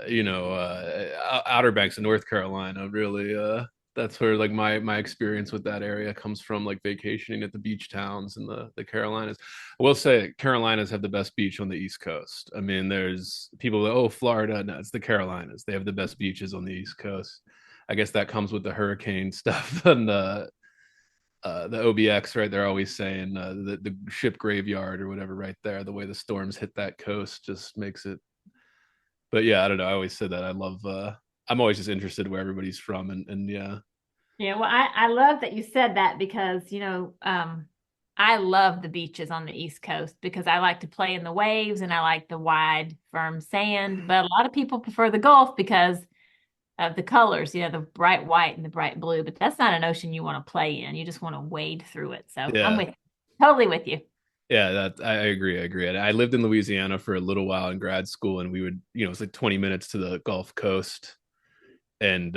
Outer Banks of North Carolina. Really, that's where like my experience with that area comes from, like vacationing at the beach towns in the Carolinas. I will say Carolinas have the best beach on the East Coast. I mean, there's people that, oh, Florida, no, it's the Carolinas. They have the best beaches on the East Coast. I guess that comes with the hurricane stuff and the OBX, right? They're always saying the ship graveyard or whatever, right there. The way the storms hit that coast just makes it. But yeah, I don't know. I always said that I love. I'm always just interested where everybody's from, and yeah, Yeah, well, I love that you said that because, I love the beaches on the East Coast because I like to play in the waves and I like the wide, firm sand. But a lot of people prefer the Gulf because of the colors, the bright white and the bright blue. But that's not an ocean you want to play in. You just want to wade through it. So I'm yeah, with you. Totally with you. yeah. That I agree. I agree. I lived in Louisiana for a little while in grad school, and we would, it's like 20 minutes to the Gulf Coast, and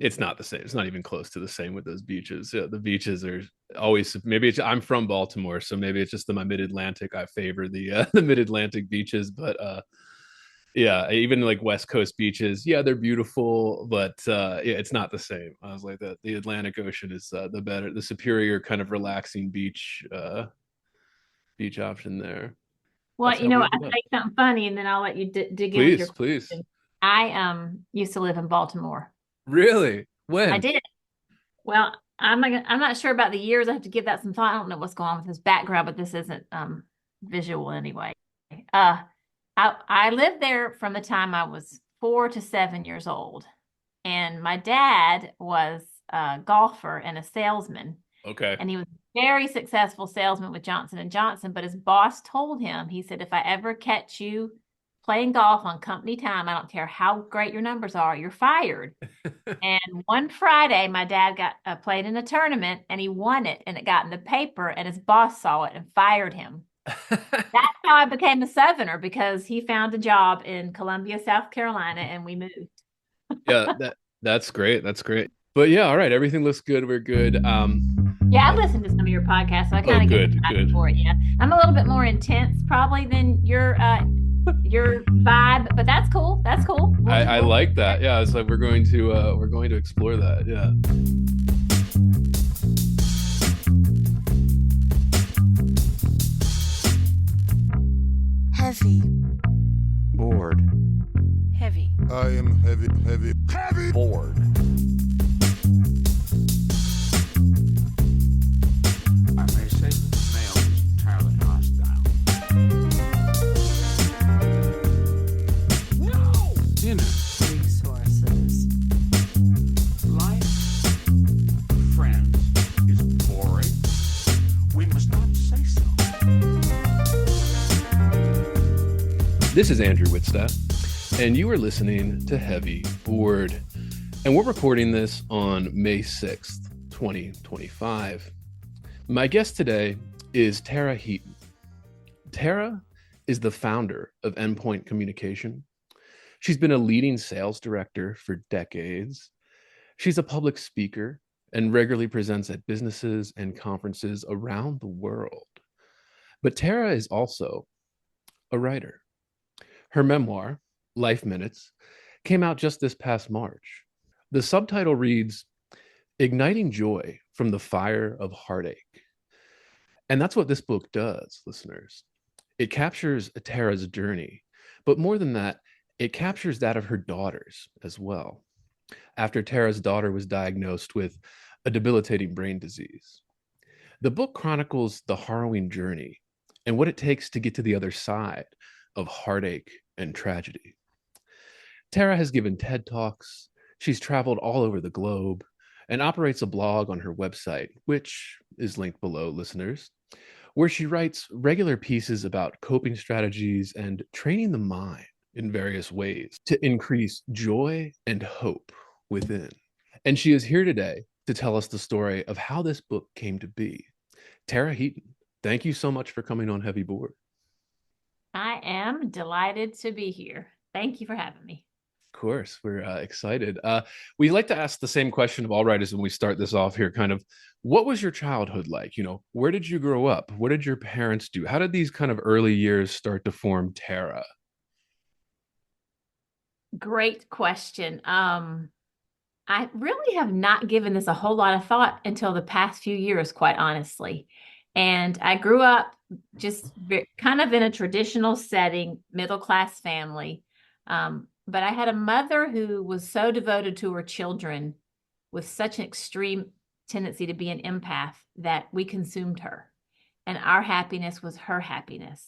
it's not the same. It's not even close to the same with those beaches. Yeah, the beaches are always I'm from Baltimore, so maybe it's just my Mid Atlantic. I favor the the Mid Atlantic beaches, but yeah, even like West Coast beaches, yeah, they're beautiful, but yeah, it's not the same. I was like that. The Atlantic Ocean is the superior kind of relaxing beach option there. Well, That's how we I ended up. say something funny and then I'll let you dig in with your Please, please. question. I used to live in Baltimore. Really? I When? did. Well, I'm not sure about the years. I have to give that some thought. I don't know what's going on with his background, but this isn't visual anyway. Uh I lived there from the time I was 4 to 7 years old. And my dad was a golfer and a salesman, Okay. and he was a very successful salesman with Johnson and Johnson, but his boss told him, he said, if I ever catch you playing golf on company time, I don't care how great your numbers are, you're fired. And one Friday, my dad got played in a tournament and he won it, and it got in the paper, and his boss saw it and fired him. That's how I became a Southerner because he found a job in Columbia, South Carolina, and we moved. Yeah, that's great. That's great. But yeah, all right, everything looks good. We're good. Yeah, I listened to some of your podcasts, so I Oh, kind of get the good, vibe good. for it. Yeah, I'm a little bit more intense probably than your vibe, but that's cool. That's cool. I We'll like that. Yeah, it's like we're going to explore that. Yeah. Heavy. Bored. Heavy. I am heavy, heavy, heavy. Bored. I may say that the male is entirely hostile. No! Dinner, Resources. life, friends is boring. We must not say so. This is Andrew Whitstaff, and you are listening to Heavy Board. And we're recording this on May 6th, 2025. My guest today is Tara Heaton. Tara is the founder of Endpoint Communication. She's been a leading sales director for decades. She's a public speaker and regularly presents at businesses and conferences around the world. But Tara is also a writer. Her memoir, Life Minutes, came out just this past March. The subtitle reads, Igniting Joy from the Fire of Heartache. And that's what this book does, listeners. It captures Tara's journey, but more than that, it captures that of her daughters as well. After Tara's daughter was diagnosed with a debilitating brain disease, the book chronicles the harrowing journey and what it takes to get to the other side of heartache and tragedy. Tara has given TED Talks, she's traveled all over the globe, and operates a blog on her website, which is linked below, listeners, where she writes regular pieces about coping strategies and training the mind in various ways to increase joy and hope within. And she is here today to tell us the story of how this book came to be. Tara Heaton, thank you so much for coming on Heavy Board. I am delighted to be here. Thank you for having me. Of course, we're excited. We like to ask the same question of all writers when we start this off here. Kind of, what was your childhood like? Where did you grow up? What did your parents do? How did these kind of early years start to form Tara? Great question. I really have not given this a whole lot of thought until the past few years, quite honestly. And I grew up just kind of in a traditional setting, middle class family. But I had a mother who was so devoted to her children with such an extreme tendency to be an empath that we consumed her. And our happiness was her happiness,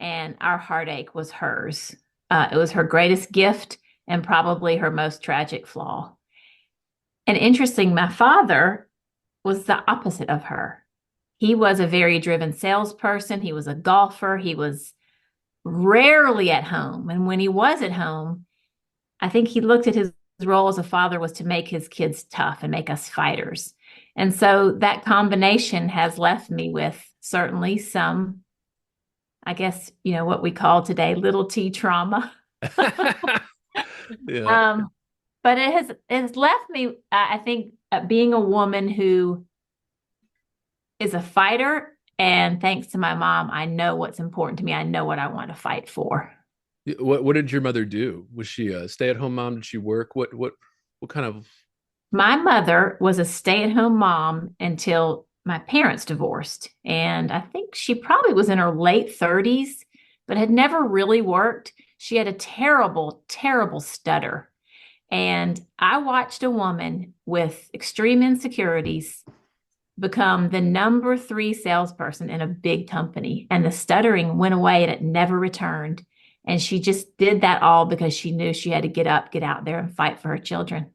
and our heartache was hers. It was her greatest gift and probably her most tragic flaw. And interesting, my father was the opposite of her. He was a very driven salesperson. He was a golfer. He was rarely at home. And when he was at home, I think he looked at his role as a father was to make his kids tough and make us fighters. And so that combination has left me with certainly some, I guess, what we call today little T trauma. Yeah. But it has left me, I think, being a woman who is a fighter. And thanks to my mom, I know what's important to me. I know what I want to fight for. What did your mother do? Was she a stay-at-home mom? Did she work? What kind of? My mother was a stay-at-home mom until my parents divorced. And I think she probably was in her late 30s, but had never really worked. She had a terrible, terrible stutter. And I watched a woman with extreme insecurities become the number 3 salesperson in a big company. And the stuttering went away and it never returned. And she just did that all because she knew she had to get up, get out there and fight for her children.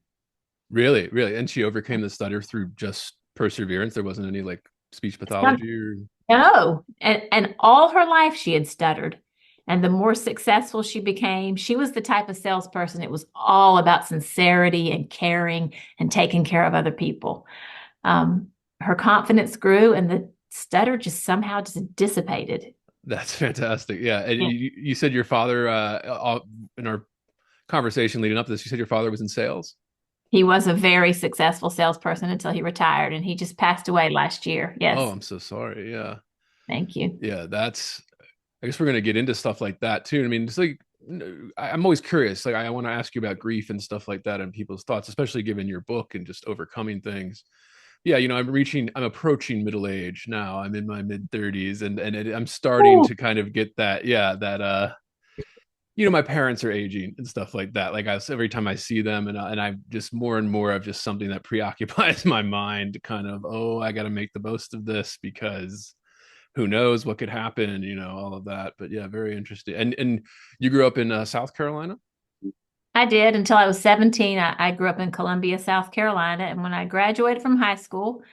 Really, really. And she overcame the stutter through just perseverance. There wasn't any like speech pathology or. No. And all her life she had stuttered. And the more successful she became, she was the type of salesperson. It was all about sincerity and caring and taking care of other people. Her confidence grew and the stutter just somehow just dissipated. That's fantastic. Yeah. And Yeah. you said your father, in our conversation leading up to this, you said your father was in sales. He was a very successful salesperson until he retired, and he just passed away last year. Yes. Oh, I'm so sorry. Yeah. Thank you. Yeah. I guess we're going to get into stuff like that too. I mean, it's like, I'm always curious. Like, I want to ask you about grief and stuff like that and people's thoughts, especially given your book and just overcoming things. Yeah, I'm approaching middle age now. I'm in my mid 30s, and I'm starting to kind of get that. Yeah, that my parents are aging and stuff like that. Like every time I see them, and I just more and more of just something that preoccupies my mind. Kind of, oh, I got to make the most of this because who knows what could happen, all of that. But yeah, very interesting. And you grew up in South Carolina? I did until I was 17. I grew up in Columbia, South Carolina. And when I graduated from high school,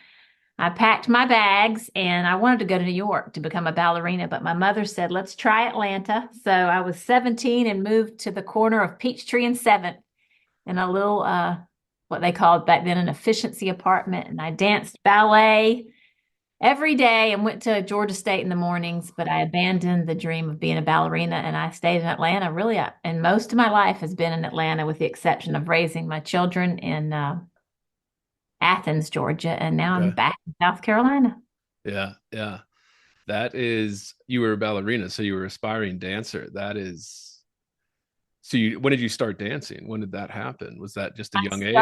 I packed my bags and I wanted to go to New York to become a ballerina. But my mother said, let's try Atlanta. So I was 17 and moved to the corner of Peachtree and 7th in a little, what they called back then an efficiency apartment. And I danced ballet every day and went to Georgia State in the mornings, but I abandoned the dream of being a ballerina and I stayed in Atlanta. Really, and most of my life has been in Atlanta, with the exception of raising my children in Athens, Georgia, and now I'm back in South Carolina. Yeah, yeah. You were a ballerina, so you were an aspiring dancer. When did you start dancing? When did that happen? Was that just a young age?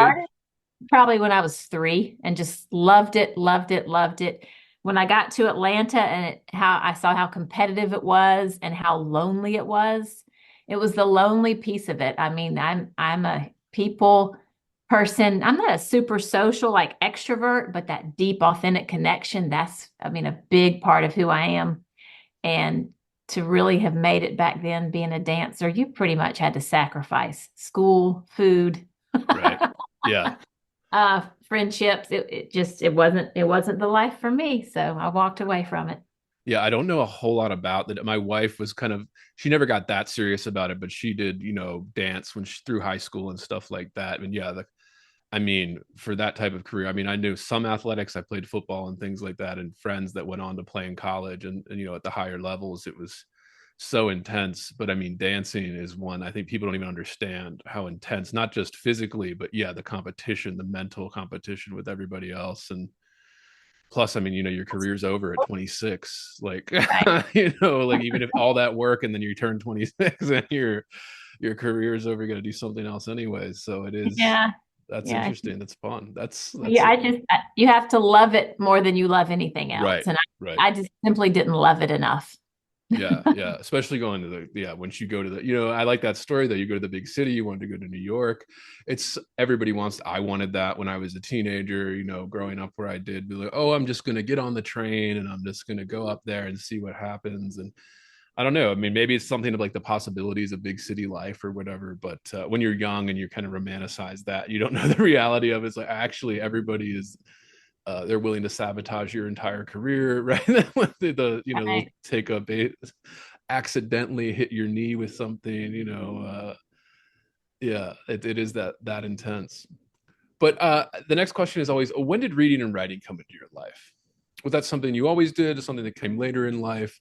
Probably when I was 3 and just loved it, loved it, loved it. When I got to Atlanta and how I saw how competitive it was and how lonely it was the lonely piece of it. I mean, I'm a people person. I'm not a super social like extrovert, but that deep, authentic connection, that's, I mean, a big part of who I am. And to really have made it back then being a dancer, you pretty much had to sacrifice school, food. Right. Yeah. Friendships. It wasn't the life for me. So I walked away from it. Yeah, I don't know a whole lot about that. My wife was she never got that serious about it, but she did, dance through high school and stuff like that. And yeah, for that type of career, I knew some athletics. I played football and things like that, and friends that went on to play in college and at the higher levels, it was so intense. But dancing is one I think people don't even understand how intense, not just physically, but yeah, the competition, the mental competition with everybody else. And plus, your career's over at 26, like, Right. like even if all that work and then you turn 26 and your career is over, you're going to do something else anyways. So it is, Yeah. that's Yeah. interesting. That's fun. That's Yeah. You have to love it more than you love anything right. else. And Right. I just simply didn't love it enough. Yeah, yeah. Especially going to once you go to I like that story that you go to the big city, you wanted to go to New York. It's everybody wants, I wanted that when I was a teenager, growing up where I did, be like, oh, I'm just gonna get on the train and I'm just gonna go up there and see what happens. And I don't know. I mean, maybe it's something of like the possibilities of big city life or whatever. But when you're young and you kind of romanticize that, you don't know the reality of it. It's like actually everybody is they're willing to sabotage your entire career, right? They'll Right. take a bait, accidentally hit your knee with something, yeah, it is that intense. But the next question is always, when did reading and writing come into your life? Was that something you always did, something that came later in life?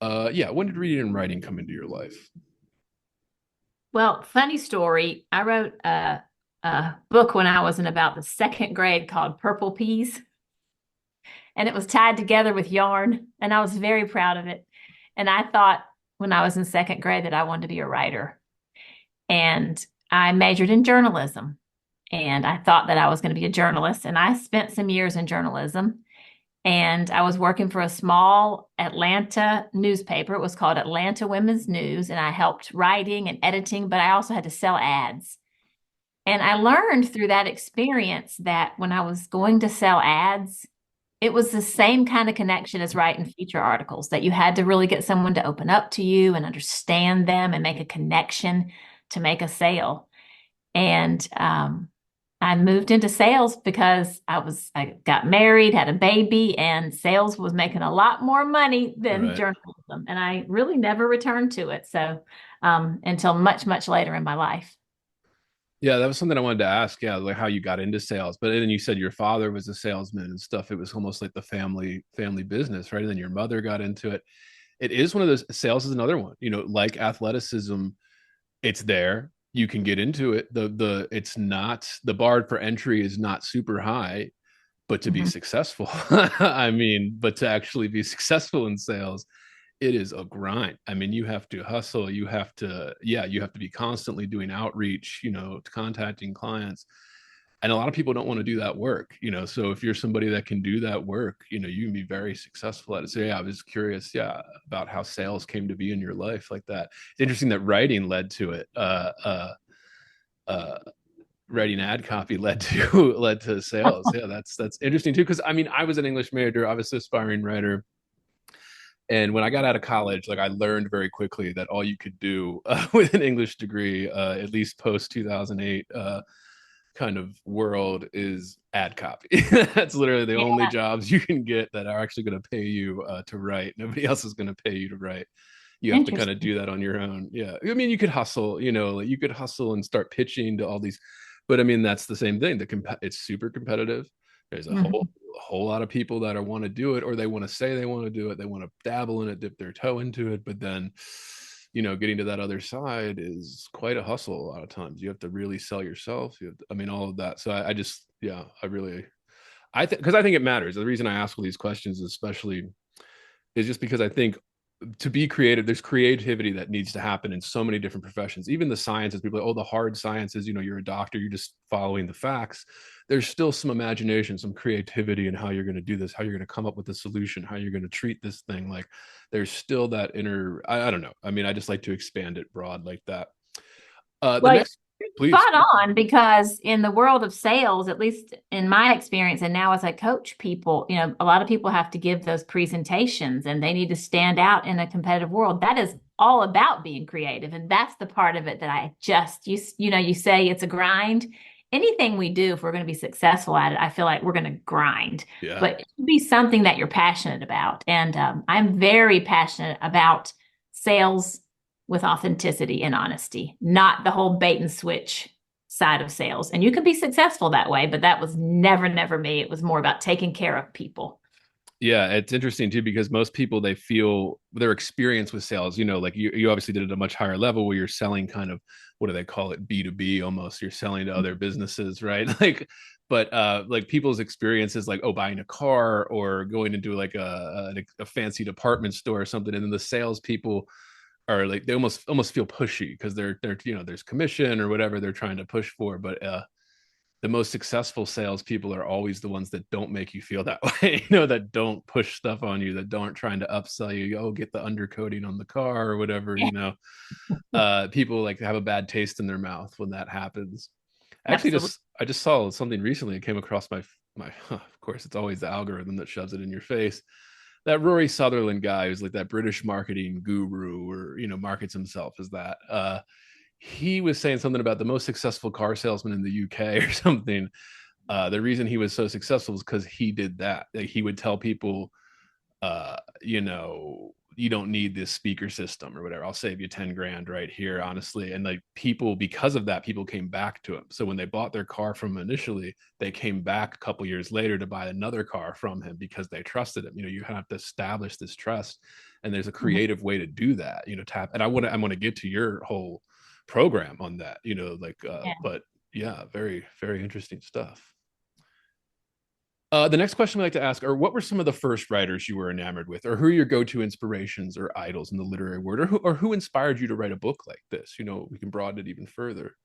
Yeah, when did reading and writing come into your life? Well, funny story. I wrote a book when I was in about the second grade called Purple Peas, and it was tied together with yarn, and I was very proud of it. And I thought when I was in second grade that I wanted to be a writer. And I majored in journalism, and I thought that I was going to be a journalist. And I spent some years in journalism, and I was working for a small Atlanta newspaper. It was called Atlanta Women's News, and I helped writing and editing, but I also had to sell ads. And I learned through that experience that when I was going to sell ads, it was the same kind of connection as writing feature articles, that you had to really get someone to open up to you and understand them and make a connection to make a sale. And I moved into sales because I got married, had a baby, and sales was making a lot more money than Right. journalism. And I really never returned to it. So until much, much later in my life. Yeah, that was something I wanted to ask. Yeah, like how you got into sales. But then you said your father was a salesman and stuff. It was almost like the family business, right? And then your mother got into it. It is one of those, sales is another one, like athleticism, it's there. You can get into it. It's not, the bar for entry is not super high, but to be Mhm. successful, I mean, but to actually be successful in sales, it is a grind. I mean, you have to hustle. You have to be constantly doing outreach, contacting clients. And a lot of people don't want to do that work, So if you're somebody that can do that work, you can be very successful at it. So yeah, I was curious, yeah, about how sales came to be in your life like that. It's interesting that writing led to it. Uh, Writing ad copy led to sales. Yeah, that's interesting too. Because I mean, I was an English major, I was an aspiring writer. And when I got out of college, like I learned very quickly that all you could do with an English degree, at least post 2008 kind of world, is ad copy. That's literally the only Yeah. jobs you can get that are actually going to pay you to write. Nobody else is going to pay you to write. You have to kind of Interesting. do that on your own. Yeah. I mean, you could hustle, like you could hustle and start pitching to all these, but I mean, that's the same thing. It's super competitive. There's a Mhm. whole lot of people that want to do it, or they want to say they want to do it. They want to dabble in it, dip their toe into it. But then, getting to that other side is quite a hustle. A lot of times you have to really sell yourself. I mean, all of that. So I just, yeah, I think, because I think it matters. The reason I ask all these questions, especially, is just because I think to be creative, there's creativity that needs to happen in so many different professions. Even the sciences, people are like, oh, the hard sciences, you're a doctor, you're just following the facts. There's still some imagination, some creativity in how you're going to do this, how you're going to come up with a solution, how you're going to treat this thing. Like there's still that inner, I don't know. I mean, I just like to expand it broad like that. The Well, next, please. spot on, because in the world of sales, at least in my experience, and now as I coach people, a lot of people have to give those presentations and they need to stand out in a competitive world. That is all about being creative. And that's the part of it that you say it's a grind. Anything we do, if we're going to be successful at it, I feel like we're going to grind, Yeah. but it should be something that you're passionate about. And I'm very passionate about sales with authenticity and honesty, not the whole bait and switch side of sales. And you can be successful that way, but that was never me. It was more about taking care of people. Yeah, it's interesting too, because most people, they feel their experience with sales, like you obviously did it at a much higher level where you're selling kind of, what do they call it, B2B almost. You're selling to other businesses, right? Like, but like people's experiences, like, oh, buying a car or going into like a fancy department store or something, and then the salespeople are like they almost feel pushy because they're there's commission or whatever they're trying to push for, but the most successful salespeople are always the ones that don't make you feel that way, that don't push stuff on you, that aren't trying to upsell you. Oh, get the undercoating on the car or whatever, people like have a bad taste in their mouth when that happens. Absolutely. I just saw something recently. It came across my, of course, it's always the algorithm that shoves it in your face. That Rory Sutherland guy who's like that British marketing guru or, markets himself as that. He was saying something about the most successful car salesman in the UK or something. The reason he was so successful was because he did that. Like, he would tell people, you don't need this speaker system or whatever. I'll save you 10 grand right here, honestly. And like people, because of that, people came back to him. So when they bought their car from him initially, they came back a couple years later to buy another car from him because they trusted him. You have to establish this trust, and there's a creative way to do that, tap. And I want to get to your whole program on that, but yeah, very, very interesting stuff. The next question we like to ask are, what were some of the first writers you were enamored with, or who are your go-to inspirations or idols in the literary world, or who inspired you to write a book like this? We can broaden it even further.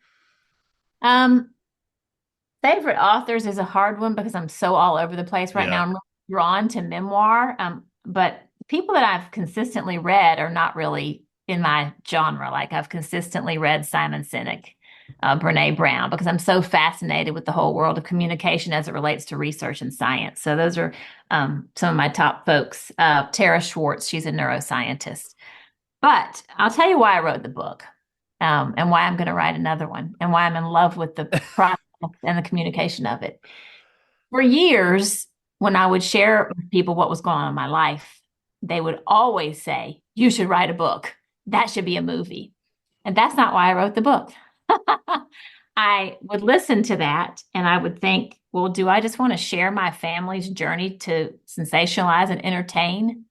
Favorite authors is a hard one because I'm so all over the place right now. I'm really drawn to memoir, but people that I've consistently read are not really in my genre. Like, I've consistently read Simon Sinek, Brene Brown, because I'm so fascinated with the whole world of communication as it relates to research and science. So those are some of my top folks. Tara Schwartz, she's a neuroscientist. But I'll tell you why I wrote the book, and why I'm going to write another one, and why I'm in love with the process and the communication of it. For years, when I would share with people what was going on in my life, they would always say, "You should write a book. That should be a movie." And that's not why I wrote the book. I would listen to that and I would think, well, do I just want to share my family's journey to sensationalize and entertain?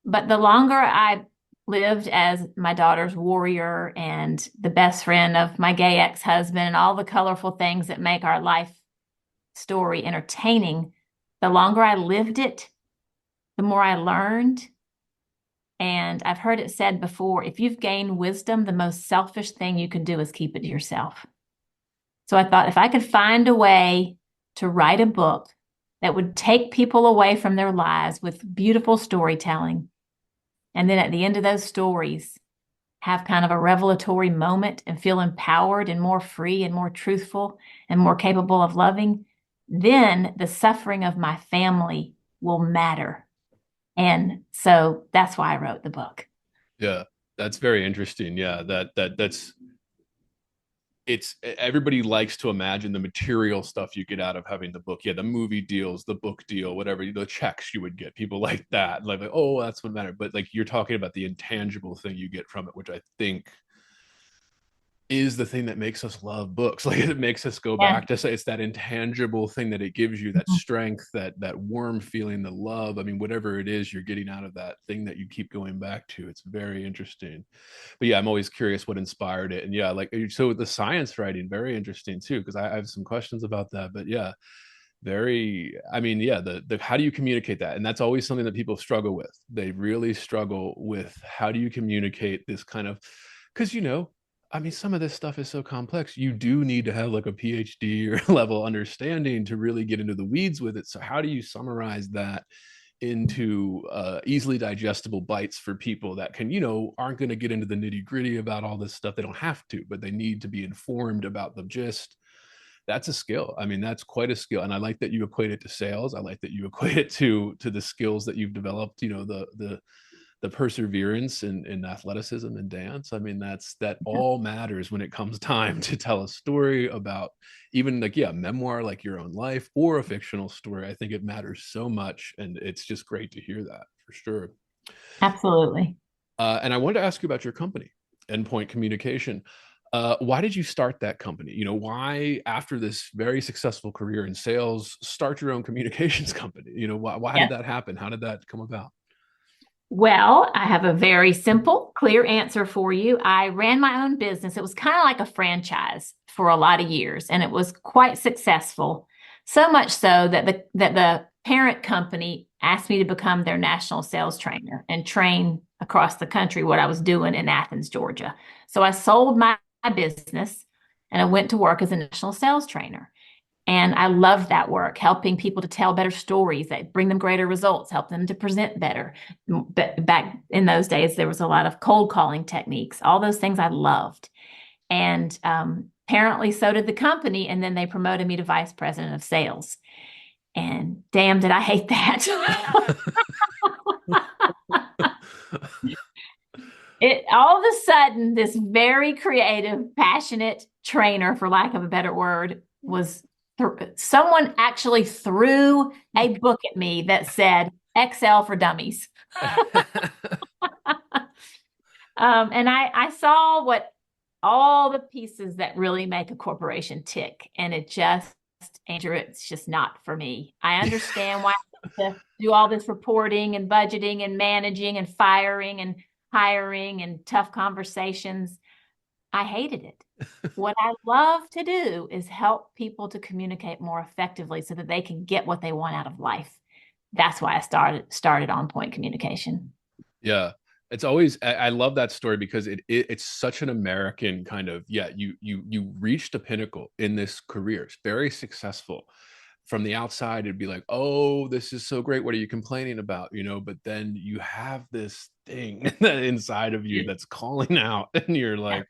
But the longer I lived as my daughter's warrior and the best friend of my gay ex-husband and all the colorful things that make our life story entertaining, the longer I lived it, the more I learned. And I've heard it said before, if you've gained wisdom, the most selfish thing you can do is keep it to yourself. So I thought, if I could find a way to write a book that would take people away from their lives with beautiful storytelling, and then at the end of those stories, have kind of a revelatory moment and feel empowered and more free and more truthful and more capable of loving, then the suffering of my family will matter. And so that's why I wrote the book. Yeah, that's very interesting. Yeah, it's everybody likes to imagine the material stuff you get out of having the book. Yeah, the movie deals, the book deal, whatever, the checks you would get, people like that. Like, oh, that's what mattered. But like, you're talking about the intangible thing you get from it, which I think is the thing that makes us love books. Like, it makes us go back to say it's that intangible thing that it gives you, that strength, that warm feeling, the love. I mean, whatever it is you're getting out of that thing that you keep going back to. It's very interesting. But yeah, I'm always curious what inspired it. And yeah, like, so the science writing, very interesting too, because I have some questions about that. But yeah, the how do you communicate that? And that's always something that people struggle with. They really struggle with, how do you communicate this kind of, because some of this stuff is so complex. You do need to have like a PhD or level understanding to really get into the weeds with it. So how do you summarize that into easily digestible bites for people that can, aren't going to get into the nitty gritty about all this stuff? They don't have to, but they need to be informed about the gist. That's a skill. I mean, that's quite a skill. And I like that you equate it to sales. I like that you equate it to the skills that you've developed, the perseverance in athleticism and dance. I mean, that all matters when it comes time to tell a story about even memoir, like your own life, or a fictional story. I think it matters so much. And it's just great to hear that, for sure. Absolutely. And I wanted to ask you about your company, Endpoint Communication. Why did you start that company? Why, after this very successful career in sales, start your own communications company? Why did that happen? How did that come about? Well, I have a very simple, clear answer for you. I ran my own business. It was kind of like a franchise for a lot of years, and it was quite successful. So much so that the parent company asked me to become their national sales trainer and train across the country what I was doing in Athens, Georgia. So I sold my business and I went to work as a national sales trainer. And I loved that work, helping people to tell better stories that bring them greater results, help them to present better. But back in those days, there was a lot of cold calling techniques, all those things I loved. And apparently so did the company. And then they promoted me to vice president of sales. And damn, did I hate that. All of a sudden, this very creative, passionate trainer, for lack of a better word, was someone actually threw a book at me that said Excel for Dummies. And I saw what all the pieces that really make a corporation tick. And Andrew, it's just not for me. I understand why I have to do all this reporting and budgeting and managing and firing and hiring and tough conversations. I hated it. What I love to do is help people to communicate more effectively so that they can get what they want out of life. That's why I started On Point Communication. Yeah. It's always, I love that story because it's such an American kind of, you reached a pinnacle in this career. It's very successful. From the outside, it'd be like, oh, this is so great. What are you complaining about? But then you have this thing that inside of you that's calling out and you're like,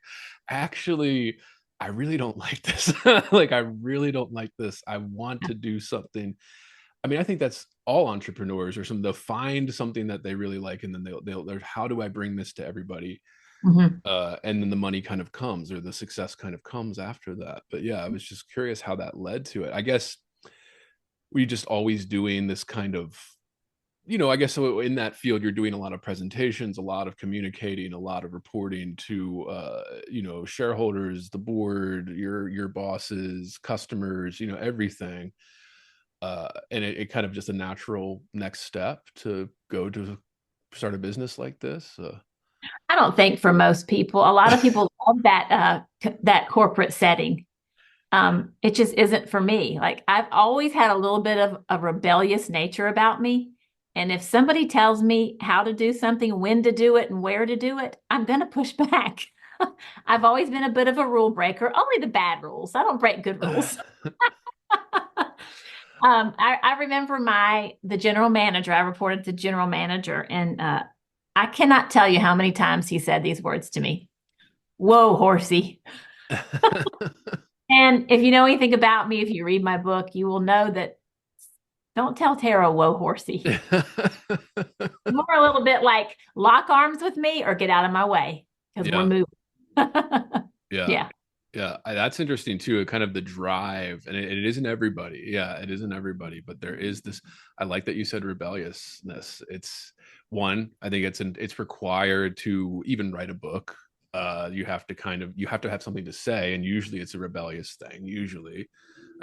actually, I really don't like this. Like, I really don't like this. I want to do something. I mean, I think that's all entrepreneurs, or they'll find something that they really like, and then they'll how do I bring this to everybody? And then the money kind of comes, or the success kind of comes after that. But yeah, I was just curious how that led to it. I guess we just always doing this kind of, I guess so in that field, you're doing a lot of presentations, a lot of communicating, a lot of reporting to, shareholders, the board, your bosses, customers, everything. And it kind of just a natural next step to go to start a business like this. I don't think for most people, a lot of people love that corporate setting. It just isn't for me. Like, I've always had a little bit of a rebellious nature about me. And if somebody tells me how to do something, when to do it, and where to do it, I'm going to push back. I've always been a bit of a rule breaker, only the bad rules. I don't break good rules. I remember the general manager, I reported to general manager, and I cannot tell you how many times he said these words to me. Whoa, horsey. And if you know anything about me, if you read my book, you will know that don't tell Tara, whoa, horsey. More a little bit like lock arms with me or get out of my way because we're moving. Yeah. That's interesting too. Kind of the drive, and it isn't everybody. Yeah, it isn't everybody, but there is this. I like that you said rebelliousness. It's one. I think it's required to even write a book. You have to have something to say, and usually it's a rebellious thing. Usually,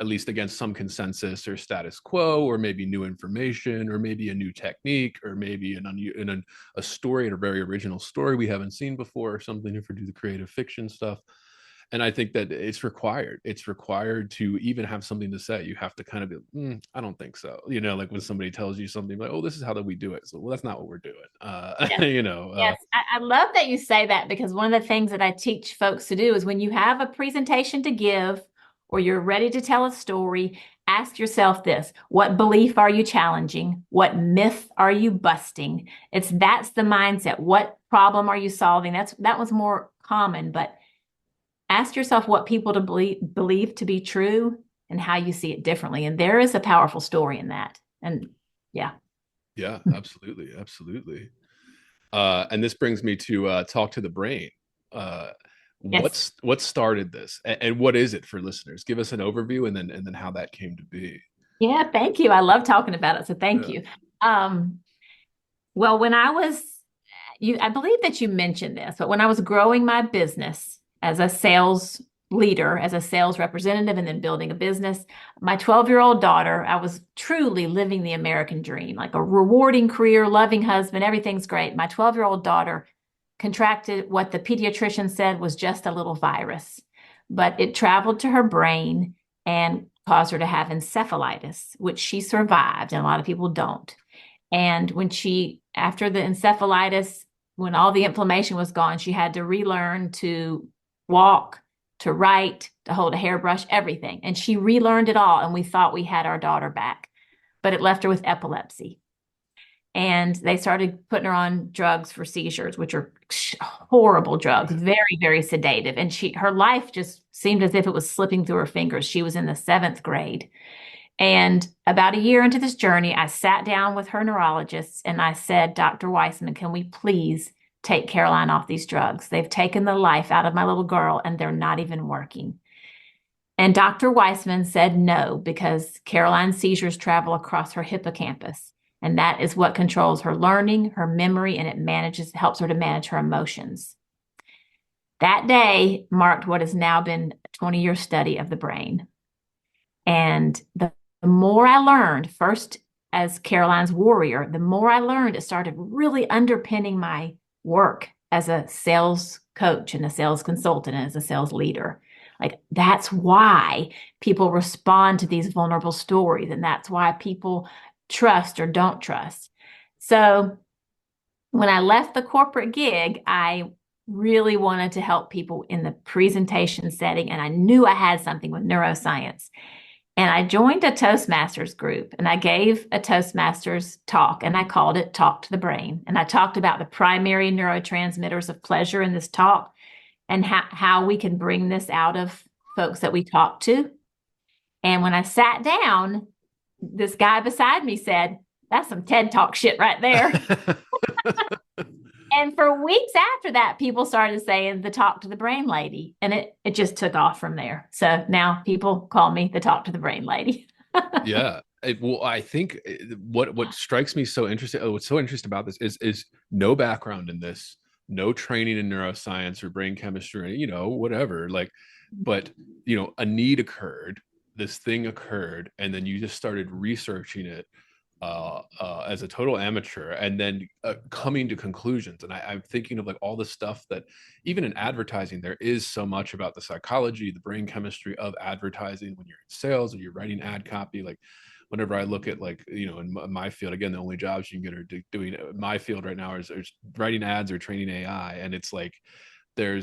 at least against some consensus or status quo, or maybe new information, or maybe a new technique, or maybe a story, a very original story we haven't seen before, or something if we do the creative fiction stuff. And I think that it's required. It's required to even have something to say. You have to kind of be, I don't think so. Like when somebody tells you something like, oh, this is how we do it. So, well, that's not what we're doing. Yes. I love that you say that, because one of the things that I teach folks to do is when you have a presentation to give or you're ready to tell a story, ask yourself this: what belief are you challenging? What myth are you busting? That's the mindset. What problem are you solving? That was more common, but ask yourself what people to believe to be true and how you see it differently. And there is a powerful story in that. And yeah. Yeah, absolutely. Absolutely. And this brings me to Talk to the Brain. Yes. What started this, and what is it for listeners? Give us an overview, and then how that came to be. Yeah, thank you. I love talking about it. So thank you. Well, when I believe that you mentioned this, but when I was growing my business as a sales leader, as a sales representative, and then building a business, my 12-year-old daughter, I was truly living the American dream, like a rewarding career, loving husband, everything's great. My 12-year-old daughter contracted what the pediatrician said was just a little virus, but it traveled to her brain and caused her to have encephalitis, which she survived, and a lot of people don't. And after the encephalitis, when all the inflammation was gone, she had to relearn to walk, to write, to hold a hairbrush, everything. And she relearned it all. And we thought we had our daughter back, but it left her with epilepsy. And they started putting her on drugs for seizures, which are horrible drugs, very, very sedative. And her life just seemed as if it was slipping through her fingers. She was in the 7th grade. And about a year into this journey, I sat down with her neurologist and I said, Dr. Weissman, can we please take Caroline off these drugs? They've taken the life out of my little girl and they're not even working. And Dr. Weissman said no, because Caroline's seizures travel across her hippocampus. And that is what controls her learning, her memory, and it helps her to manage her emotions. That day marked what has now been a 20-year study of the brain. And the more I learned, first as Caroline's warrior, the more I learned, it started really underpinning my work as a sales coach and a sales consultant and as a sales leader. Like, that's why people respond to these vulnerable stories. And that's why people trust or don't trust. So when I left the corporate gig, I really wanted to help people in the presentation setting. And I knew I had something with neuroscience. And I joined a Toastmasters group and I gave a Toastmasters talk and I called it Talk to the Brain. And I talked about the primary neurotransmitters of pleasure in this talk and how we can bring this out of folks that we talk to. And when I sat down, this guy beside me said, that's some TED Talk shit right there. And for weeks after that, people started saying the Talk to the Brain lady. And it just took off from there. So now people call me the Talk to the Brain lady. Yeah. Well, I think what strikes me so interesting, what's so interesting about this is no background in this, no training in neuroscience or brain chemistry, whatever. But a need occurred, this thing occurred, and then you just started researching it as a total amateur, and then coming to conclusions. And I'm thinking of like all the stuff that even in advertising, there is so much about the psychology, the brain chemistry of advertising when you're in sales or you're writing ad copy. Like whenever I look at in my field, again, the only jobs you can get are doing my field right now is writing ads or training AI. And it's like, they're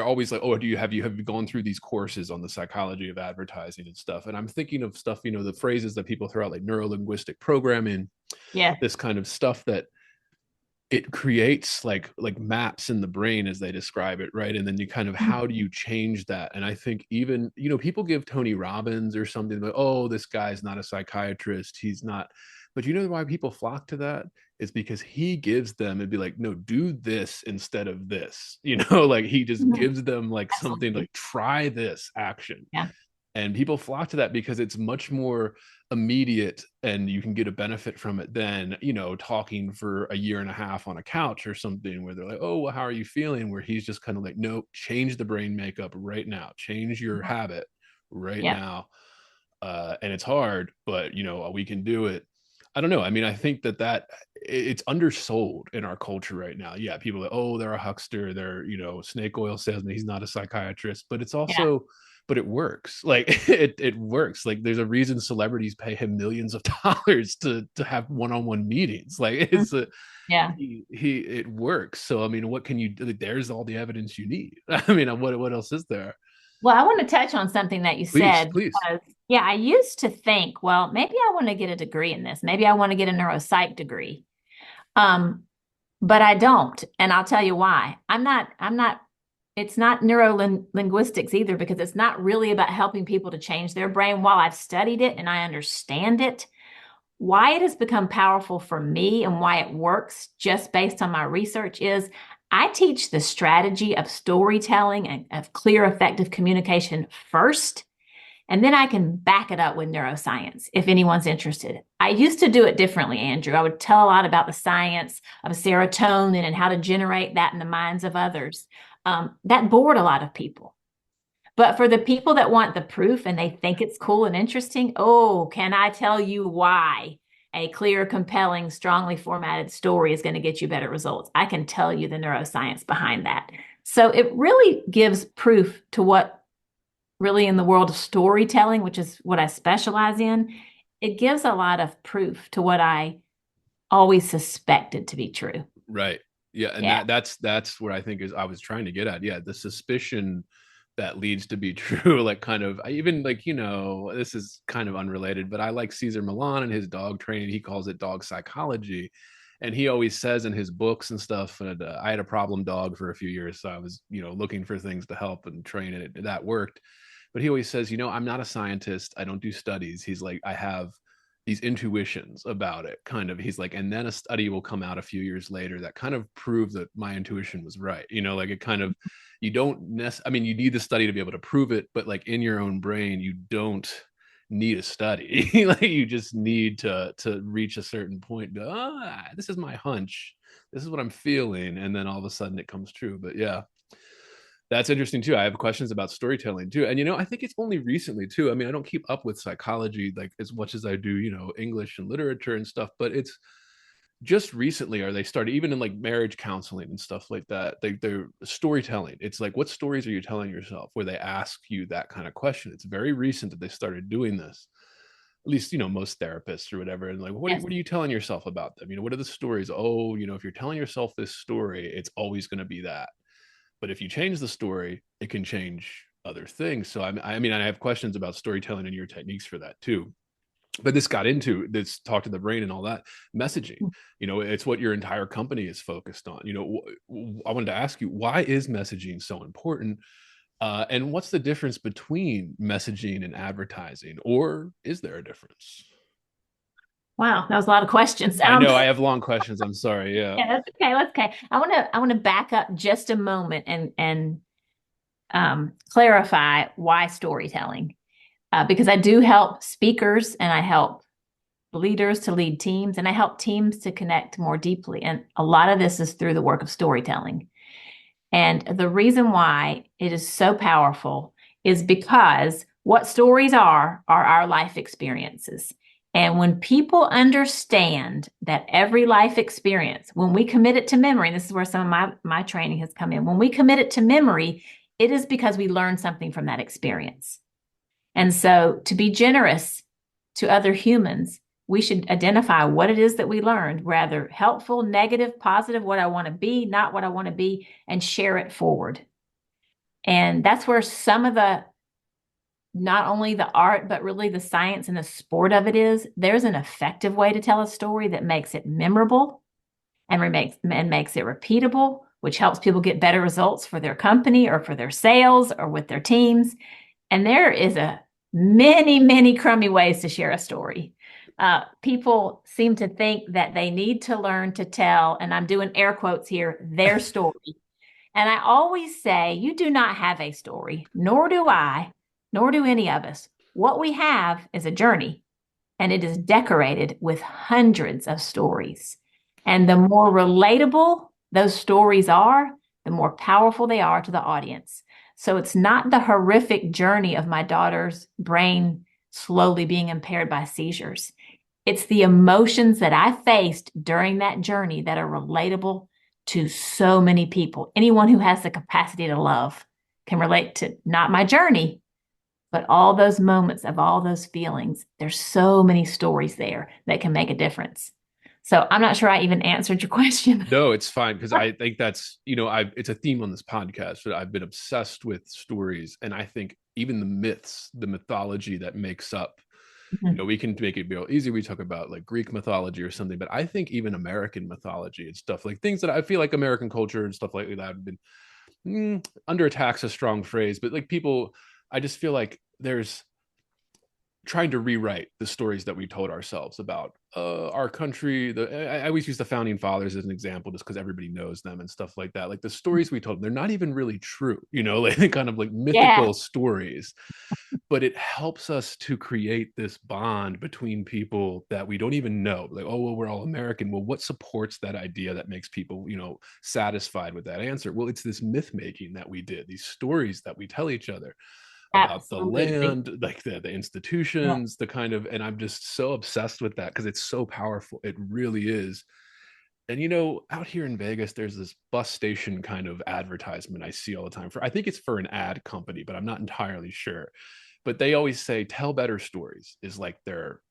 always like, oh, have you gone through these courses on the psychology of advertising and stuff? And I'm thinking of stuff, the phrases that people throw out, like neuro-linguistic programming, this kind of stuff that it creates like maps in the brain as they describe it, right? And then you kind of, how do you change that? And I think even, people give Tony Robbins or something like, oh, this guy's not a psychiatrist, he's not. But you know why people flock to that? Is because he gives them, it'd be like, no, do this instead of this. Like he just gives them like something like, try this action. Yeah. And people flock to that because it's much more immediate and you can get a benefit from it than, talking for a year and a half on a couch or something where they're like, oh, well, how are you feeling? Where he's just kind of like, no, change the brain makeup right now. Change your habit right now. And it's hard, but, we can do it. I don't know. I mean, I think that it's undersold in our culture right now. Yeah. People are like, oh, they're a huckster. They're, snake oil salesman. He's not a psychiatrist, but it's also, but it works. Like it works. Like there's a reason celebrities pay him millions of dollars to have one-on-one meetings. Like it's it works. So, I mean, what can you do? There's all the evidence you need. I mean, what else is there? Well, I want to touch on something that you said. Please. Because, I used to think, well, maybe I want to get a degree in this. Maybe I want to get a neuropsych degree. But I don't. And I'll tell you why. It's not neurolinguistics either, because it's not really about helping people to change their brain. While I've studied it and I understand it, why it has become powerful for me and why it works just based on my research is I teach the strategy of storytelling and of clear, effective communication first, and then I can back it up with neuroscience if anyone's interested. I used to do it differently, Andrew. I would tell a lot about the science of serotonin and how to generate that in the minds of others. That bored a lot of people. But for the people that want the proof and they think it's cool and interesting, oh, can I tell you why a clear, compelling, strongly formatted story is going to get you better results? I can tell you the neuroscience behind that. So it really gives proof to what really in the world of storytelling, which is what I specialize in, it gives a lot of proof to what I always suspected to be true. Right. Yeah. And Yeah. that's what I think is I was trying to get at. Yeah. The suspicion that leads to be true, like kind of, I even like, this is kind of unrelated, but I like Cesar Millan and his dog training. He calls it dog psychology. And he always says in his books and stuff, and I had a problem dog for a few years. So I was, looking for things to help and train, and that worked. But he always says, I'm not a scientist. I don't do studies. He's like, I have these intuitions about it, kind of. He's like, and then a study will come out a few years later that kind of prove that my intuition was right. Like it kind of, you don't I mean, you need the study to be able to prove it, but like in your own brain, you don't need a study. Like you just need to reach a certain point. This is my hunch. This is what I'm feeling. And then all of a sudden it comes true. But yeah, that's interesting too. I have questions about storytelling too. And I think it's only recently too. I mean, I don't keep up with psychology like as much as I do, English and literature and stuff, but it's just recently are they started even in like marriage counseling and stuff like that. They're storytelling. It's like, what stories are you telling yourself, where they ask you that kind of question. It's very recent that they started doing this. At least, most therapists or whatever. And like, Yes. what are you telling yourself about them? What are the stories? Oh, if you're telling yourself this story, it's always going to be that. But if you change the story, it can change other things. So I mean, I have questions about storytelling and your techniques for that too. But this got into this talk to the brain and all that messaging. It's what your entire company is focused on. I wanted to ask you, why is messaging so important? And what's the difference between messaging and advertising, or is there a difference? Wow, that was a lot of questions. I know I have long questions. I'm sorry. Yeah. Yeah, that's okay. That's okay. I want to back up just a moment and clarify why storytelling, because I do help speakers and I help leaders to lead teams and I help teams to connect more deeply. And a lot of this is through the work of storytelling. And the reason why it is so powerful is because what stories are our life experiences. And when people understand that every life experience, when we commit it to memory, and this is where some of my training has come in, when we commit it to memory, it is because we learned something from that experience. And so to be generous to other humans, we should identify what it is that we learned, rather helpful, negative, positive, what I want to be, not what I want to be, and share it forward. And that's where some of the, not only the art, but really the science and the sport of it is. There's an effective way to tell a story that makes it memorable and makes it repeatable, which helps people get better results for their company or for their sales or with their teams. And there is many crummy ways to share a story. People seem to think that they need to learn to tell, and I'm doing air quotes here, their story. And I always say, you do not have a story, nor do I, nor do any of us. What we have is a journey, and it is decorated with hundreds of stories. And the more relatable those stories are, the more powerful they are to the audience. So it's not the horrific journey of my daughter's brain slowly being impaired by seizures. It's the emotions that I faced during that journey that are relatable to so many people. Anyone who has the capacity to love can relate to not my journey, but all those moments of all those feelings. There's so many stories there that can make a difference. So I'm not sure I even answered your question. No, it's fine, because I think that's, it's a theme on this podcast that I've been obsessed with stories. And I think even the myths, the mythology that makes up, we can make it real easy. We talk about like Greek mythology or something, but I think even American mythology and stuff, like things that I feel like American culture and stuff like that have been under attack's a strong phrase, but like people, I just feel like there's trying to rewrite the stories that we told ourselves about our country. I always use the founding fathers as an example, just because everybody knows them and stuff like that. Like the stories we told, they're not even really true, like kind of like mythical stories, but it helps us to create this bond between people that we don't even know. Like, oh, well, we're all American. Well, what supports that idea that makes people, satisfied with that answer? Well, it's this myth making that we did, these stories that we tell each other about Absolutely. the land, like the institutions, the kind of, and I'm just so obsessed with that because it's so powerful. It really is. And out here in Vegas, there's this bus station kind of advertisement I see all the time I think it's for an ad company, but I'm not entirely sure. But they always say tell better stories is like their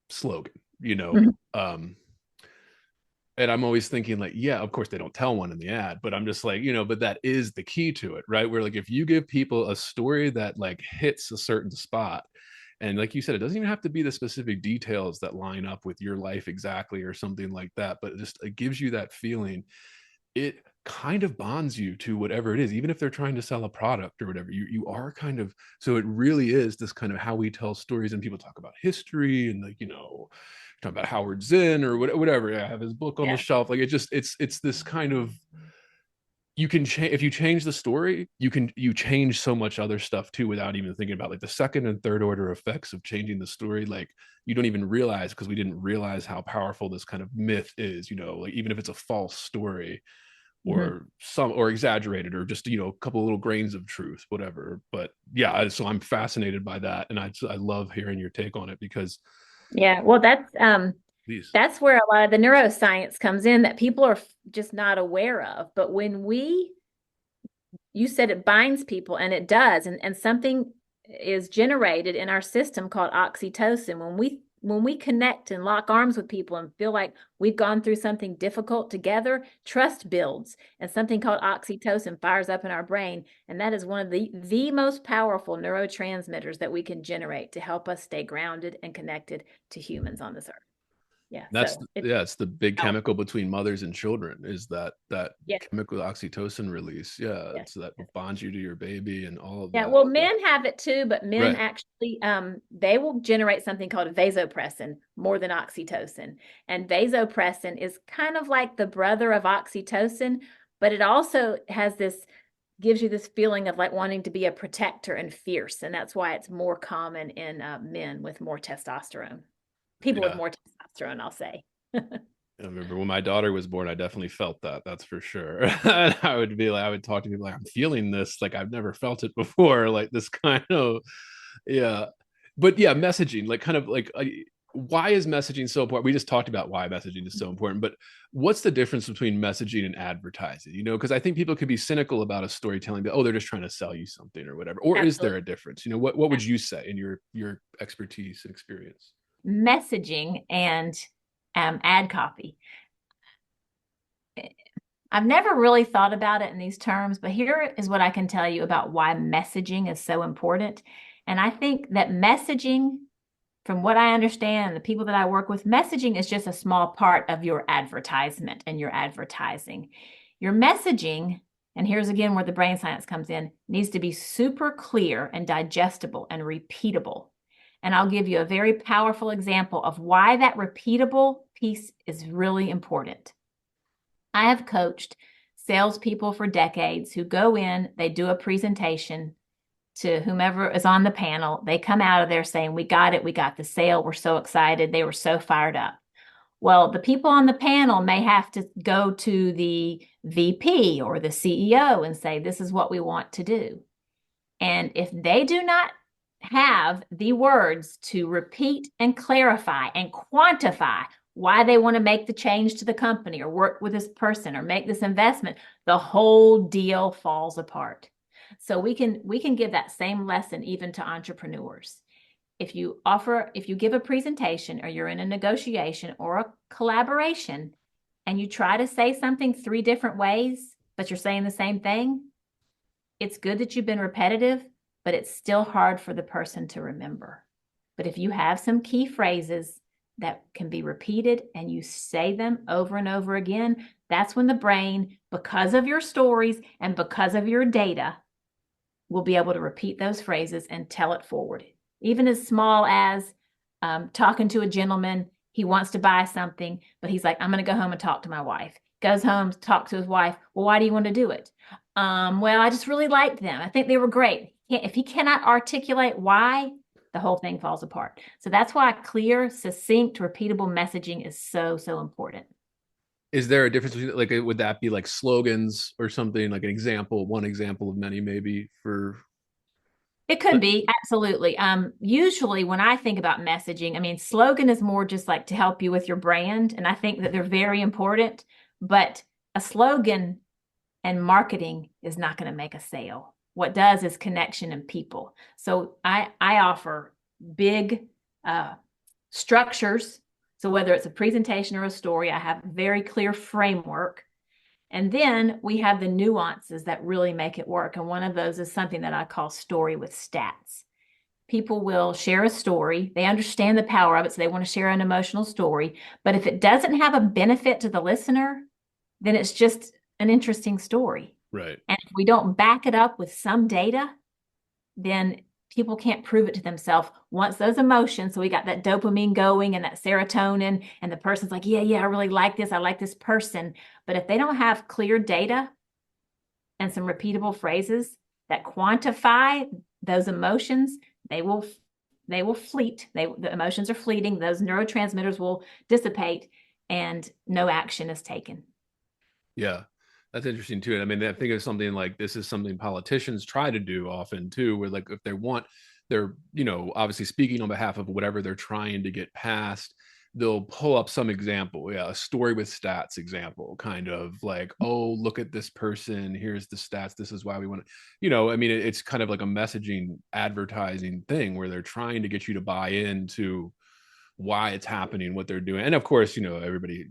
slogan, Mhm. and I'm always thinking like, yeah, of course they don't tell one in the ad, but I'm just like, but that is the key to it, right? Where like if you give people a story that like hits a certain spot, and like you said, it doesn't even have to be the specific details that line up with your life exactly or something like that, but it gives you that feeling. It kind of bonds you to whatever it is, even if they're trying to sell a product or whatever. You are kind of, so it really is this kind of how we tell stories. And people talk about history and like, talk about Howard Zinn or whatever. Yeah, I have his book on the Yeah. shelf. Like it's this kind of, you can change, if you change the story, you change so much other stuff too without even thinking about like the second and third order effects of changing the story. Like you don't even realize, because we didn't realize how powerful this kind of myth is, like even if it's a false story Mhm. or exaggerated or just a couple of little grains of truth, whatever. But yeah, so I'm fascinated by that, and I love hearing your take on it because Yeah. Well, these that's where a lot of the neuroscience comes in that people are just not aware of. But you said it binds people, and it does, and something is generated in our system called oxytocin. When we connect and lock arms with people and feel like we've gone through something difficult together, trust builds, and something called oxytocin fires up in our brain. And that is one of the most powerful neurotransmitters that we can generate to help us stay grounded and connected to humans on this earth. Yeah. that's So it's yeah, it's the big powerful. chemical between mothers and children, is that Yeah. chemical oxytocin release. Yeah, Yeah. it's that bonds you to your baby and all of Yeah, that. well, Yeah. men have it too, but men Right. actually they will generate something called vasopressin more than oxytocin. And vasopressin is kind of like the brother of oxytocin, but it also gives you this feeling of like wanting to be a protector and fierce, and that's why it's more common in men with more testosterone. People with Yeah. more testosterone, I'll say. I remember when my daughter was born, I definitely felt that. That's for sure. And I would talk to people like, I'm feeling this, like I've never felt it before, like this kind of, yeah. But yeah, messaging, like kind of like, why is messaging so important? We just talked about why messaging is so important, but what's the difference between messaging and advertising? Because I think people could be cynical about a storytelling, but oh, they're just trying to sell you something or whatever. Or is there Absolutely. a difference? What would you say in your expertise and experience? Messaging and ad copy. I've never really thought about it in these terms, but here is what I can tell you about why messaging is so important. And I think that messaging, from what I understand, the people that I work with, messaging is just a small part of your advertisement and your advertising. Your messaging, and here's again where the brain science comes in, needs to be super clear and digestible and repeatable. And I'll give you a very powerful example of why that repeatable piece is really important. I have coached salespeople for decades who go in, they do a presentation to whomever is on the panel. They come out of there saying, we got it, we got the sale, we're so excited, they were so fired up. Well, the people on the panel may have to go to the VP or the CEO and say, this is what we want to do. And if they do not have the words to repeat and clarify and quantify why they want to make the change to the company or work with this person or make this investment, the whole deal falls apart. So we can give that same lesson even to entrepreneurs. If you give a presentation or you're in a negotiation or a collaboration and you try to say something three different ways, but you're saying the same thing, it's good that you've been repetitive, but it's still hard for the person to remember. But if you have some key phrases that can be repeated and you say them over and over again, that's when the brain, because of your stories and because of your data, will be able to repeat those phrases and tell it forward. Even as small as talking to a gentleman, he wants to buy something, but he's like, I'm going to go home and talk to my wife. Goes home, talks to his wife. Well, why do you want to do it? Well, I just really liked them. I think they were great. If he cannot articulate why, the whole thing falls apart. So that's why clear, succinct, repeatable messaging is so, so important. Is there a difference between, like, would that be like slogans or something, like one example of many maybe for It could But be, absolutely. Usually when I think about messaging, I mean, slogan is more just like to help you with your brand, and I think that they're very important, but a slogan and marketing is not going to make a sale. What does is connection and people. So I offer big structures. So whether it's a presentation or a story, I have a very clear framework. And then we have the nuances that really make it work. And one of those is something that I call story with stats. People will share a story. They understand the power of it, so they want to share an emotional story. But if it doesn't have a benefit to the listener, then it's just an interesting story. right. And if we don't back it up with some data, then people can't prove it to themselves. Once those emotions, so we got that dopamine going and that serotonin, and the person's like, yeah, I really like this. I like this person. But if they don't have clear data and some repeatable phrases that quantify those emotions, they will fleet. The emotions are fleeting. Those neurotransmitters will dissipate, and no action is taken. Yeah, that's interesting too. And I mean, I think of something like this is something politicians try to do often too, where like if they want, they're, obviously speaking on behalf of whatever they're trying to get passed, they'll pull up some example. Yeah, a story with stats example, kind of like, oh, look at this person. Here's the stats. This is why we want to, I mean, it's kind of like a messaging advertising thing where they're trying to get you to buy into why it's happening, what they're doing. And of course, everybody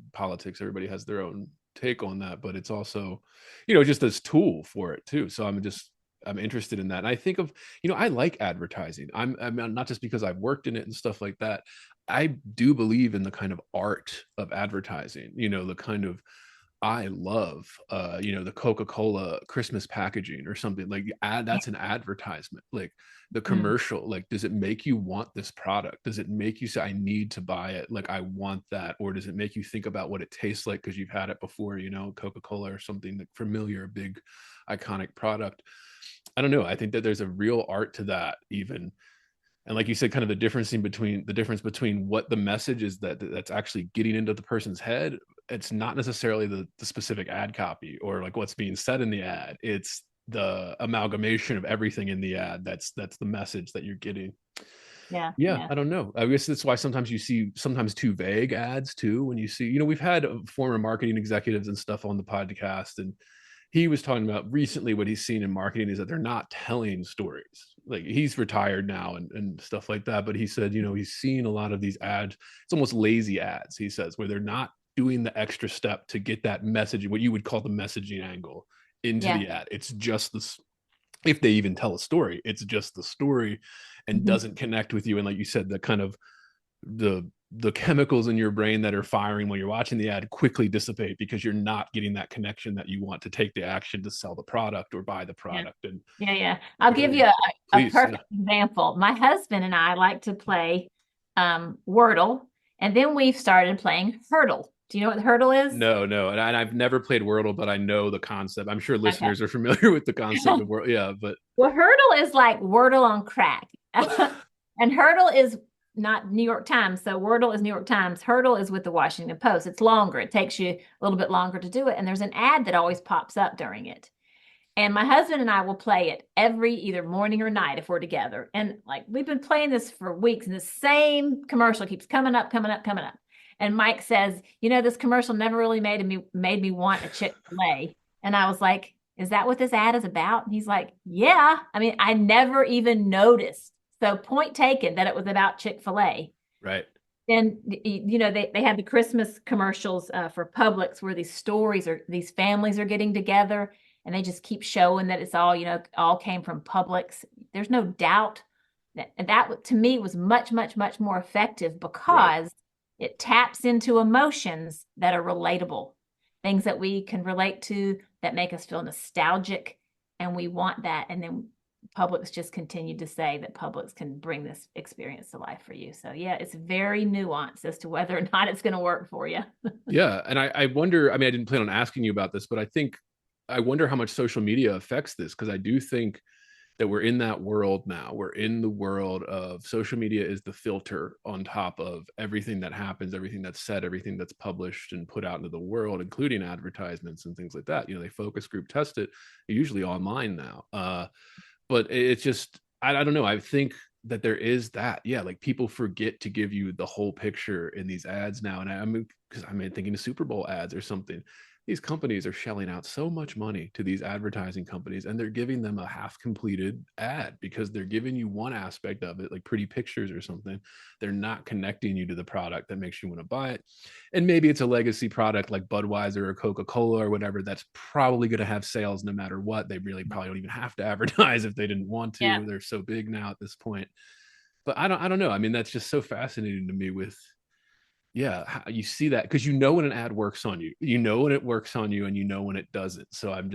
has their own take on that, but it's also, just this tool for it too. So I'm interested in that. And I think of, I like advertising. I'm not just because I've worked in it and stuff like that. I do believe in the kind of art of advertising, the kind of, I love, the Coca-Cola Christmas packaging or something like that's an advertisement. Like the commercial, like, does it make you want this product? Does it make you say, I need to buy it? Like, I want that. Or does it make you think about what it tastes like? Cause you've had it before, Coca-Cola or something like familiar, big, iconic product. I don't know. I think that there's a real art to that even. And like you said, kind of the difference between what the message is that's actually getting into the person's head. It's not necessarily the specific ad copy or like what's being said in the ad. It's the amalgamation of everything in the ad. That's the message that you're getting. Yeah, I don't know. I guess that's why sometimes you see sometimes too vague ads too. When you see, we've had former marketing executives and stuff on the podcast, and he was talking about recently what he's seen in marketing is that they're not telling stories. Like he's retired now and stuff like that. But he said, he's seen a lot of these ads. It's almost lazy ads, he says, where they're not doing the extra step to get that message, what you would call the messaging angle into the ad. It's just this, if they even tell a story, it's just the story and doesn't connect with you. And like you said, the kind of the chemicals in your brain that are firing when you're watching the ad quickly dissipate because you're not getting that connection that you want to take the action to sell the product or buy the product. And I'll give you a perfect example. My husband and I like to play Wordle, and then we've started playing Hurdle. Do you know what Hurdle is? No. And I've never played Wordle, but I know the concept. I'm sure listeners are familiar with the concept of Wordle. Yeah, but well, Hurdle is like Wordle on crack. And Hurdle is not New York Times. So Wordle is New York Times. Hurdle is with the Washington Post. It's longer. It takes you a little bit longer to do it. And there's an ad that always pops up during it. And my husband and I will play it every either morning or night if we're together. And like we've been playing this for weeks, and the same commercial keeps coming up. And Mike says, this commercial never really made me want a Chick-fil-A. And I was like, is that what this ad is about? And he's like, yeah. I mean, I never even noticed. So point taken that it was about Chick-fil-A. Right. And, they had the Christmas commercials for Publix where these families are getting together, and they just keep showing that it's all, all came from Publix. There's no doubt that to me was much, much, much more effective because it taps into emotions that are relatable, things that we can relate to that make us feel nostalgic, and we want that. And then Publix just continued to say that Publix can bring this experience to life for you. So yeah, it's very nuanced as to whether or not it's going to work for you. Yeah. And I wonder, I mean, I didn't plan on asking you about this, but I wonder how much social media affects this. Cause I do think that we're in that world now. We're in the world of social media is the filter on top of everything that happens, everything that's said, everything that's published and put out into the world, including advertisements and things like that. They focus group test it, usually online now. But it's just, I don't know. I think that there is that. Yeah, like people forget to give you the whole picture in these ads now. And I mean, because I'm thinking of Super Bowl ads or something. These companies are shelling out so much money to these advertising companies, and they're giving them a half completed ad because they're giving you one aspect of it, like pretty pictures or something. They're not connecting you to the product that makes you want to buy it. And maybe it's a legacy product like Budweiser or Coca-Cola or whatever that's probably going to have sales no matter what. They really probably don't even have to advertise if they didn't want Yeah. to. They're so big now at this point. But I don't know. I mean, that's just so fascinating to me with, yeah, how you see that, because you know when an ad works on you, you know when it works on you, and you know when it doesn't. So I'm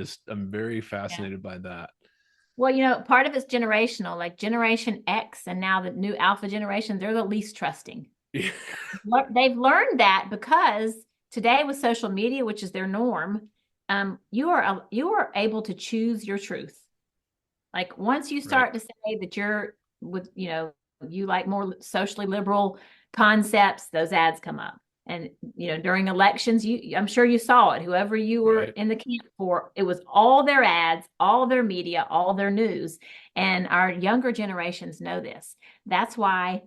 very fascinated by that. Well, you know, part of it's generational, like Generation X and now the new Alpha generation, they're the least trusting. They've learned that because today with social media, which is their norm, you are able to choose your truth. Like once you start to say that you're with, you know, you like more socially liberal concepts, those ads come up. And you know, during elections, I'm sure you saw it. Whoever you were Right. in the camp for, it was all their ads, all their media, all their news. And our younger generations know this. That's why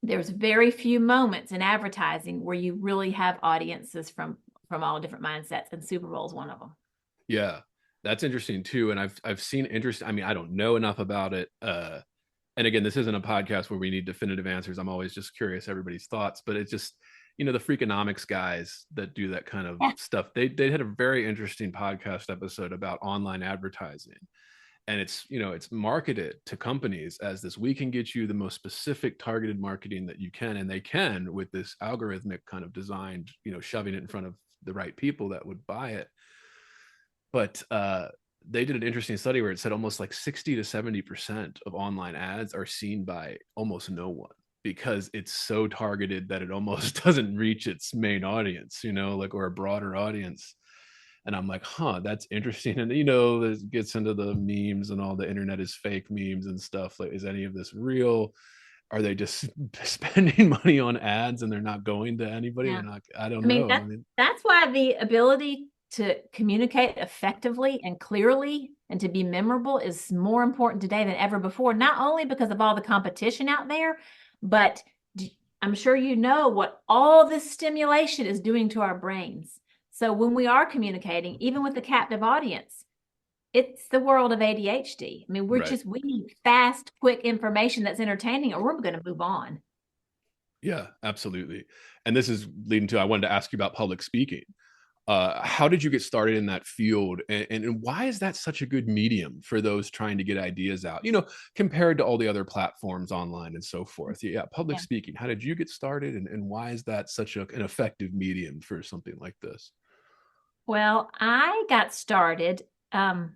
there's very few moments in advertising where you really have audiences from all different mindsets, and Super Bowl is one of them. Yeah, that's interesting too. And I've seen interest. I mean, I don't know enough about it. And again, this isn't a podcast where we need definitive answers. I'm always just curious everybody's thoughts. But it's just, you know, the Freakonomics guys that do that kind of Yeah. stuff. They had a very interesting podcast episode about online advertising. And it's, you know, it's marketed to companies as this, we can get you the most specific targeted marketing that you can, and they can with this algorithmic kind of designed, you know, shoving it in front of the right people that would buy it. But they did an interesting study where it said almost like 60 to 70% of online ads are seen by almost no one, because it's so targeted that it almost doesn't reach its main audience, you know, like, or a broader audience. And I'm like, huh, that's interesting. And you know, it gets into the memes and all the internet is fake memes and stuff. Like, is any of this real? Are they just spending money on ads and they're not going to anybody? Yeah. They're not, I don't I mean, know. I mean, that's why the ability to communicate effectively and clearly and to be memorable is more important today than ever before, not only because of all the competition out there, but I'm sure you know what all this stimulation is doing to our brains. So when we are communicating, even with the captive audience, it's the world of ADHD. I mean, right. we need fast, quick information that's entertaining, or we're going to move on. Yeah, absolutely. And this is leading to, I wanted to ask you about public speaking. How did you get started in that field, and why is that such a good medium for those trying to get ideas out, you know, compared to all the other platforms online and so forth? Yeah, public Yeah. speaking. How did you get started, and why is that such an effective medium for something like this? Well, I got started, I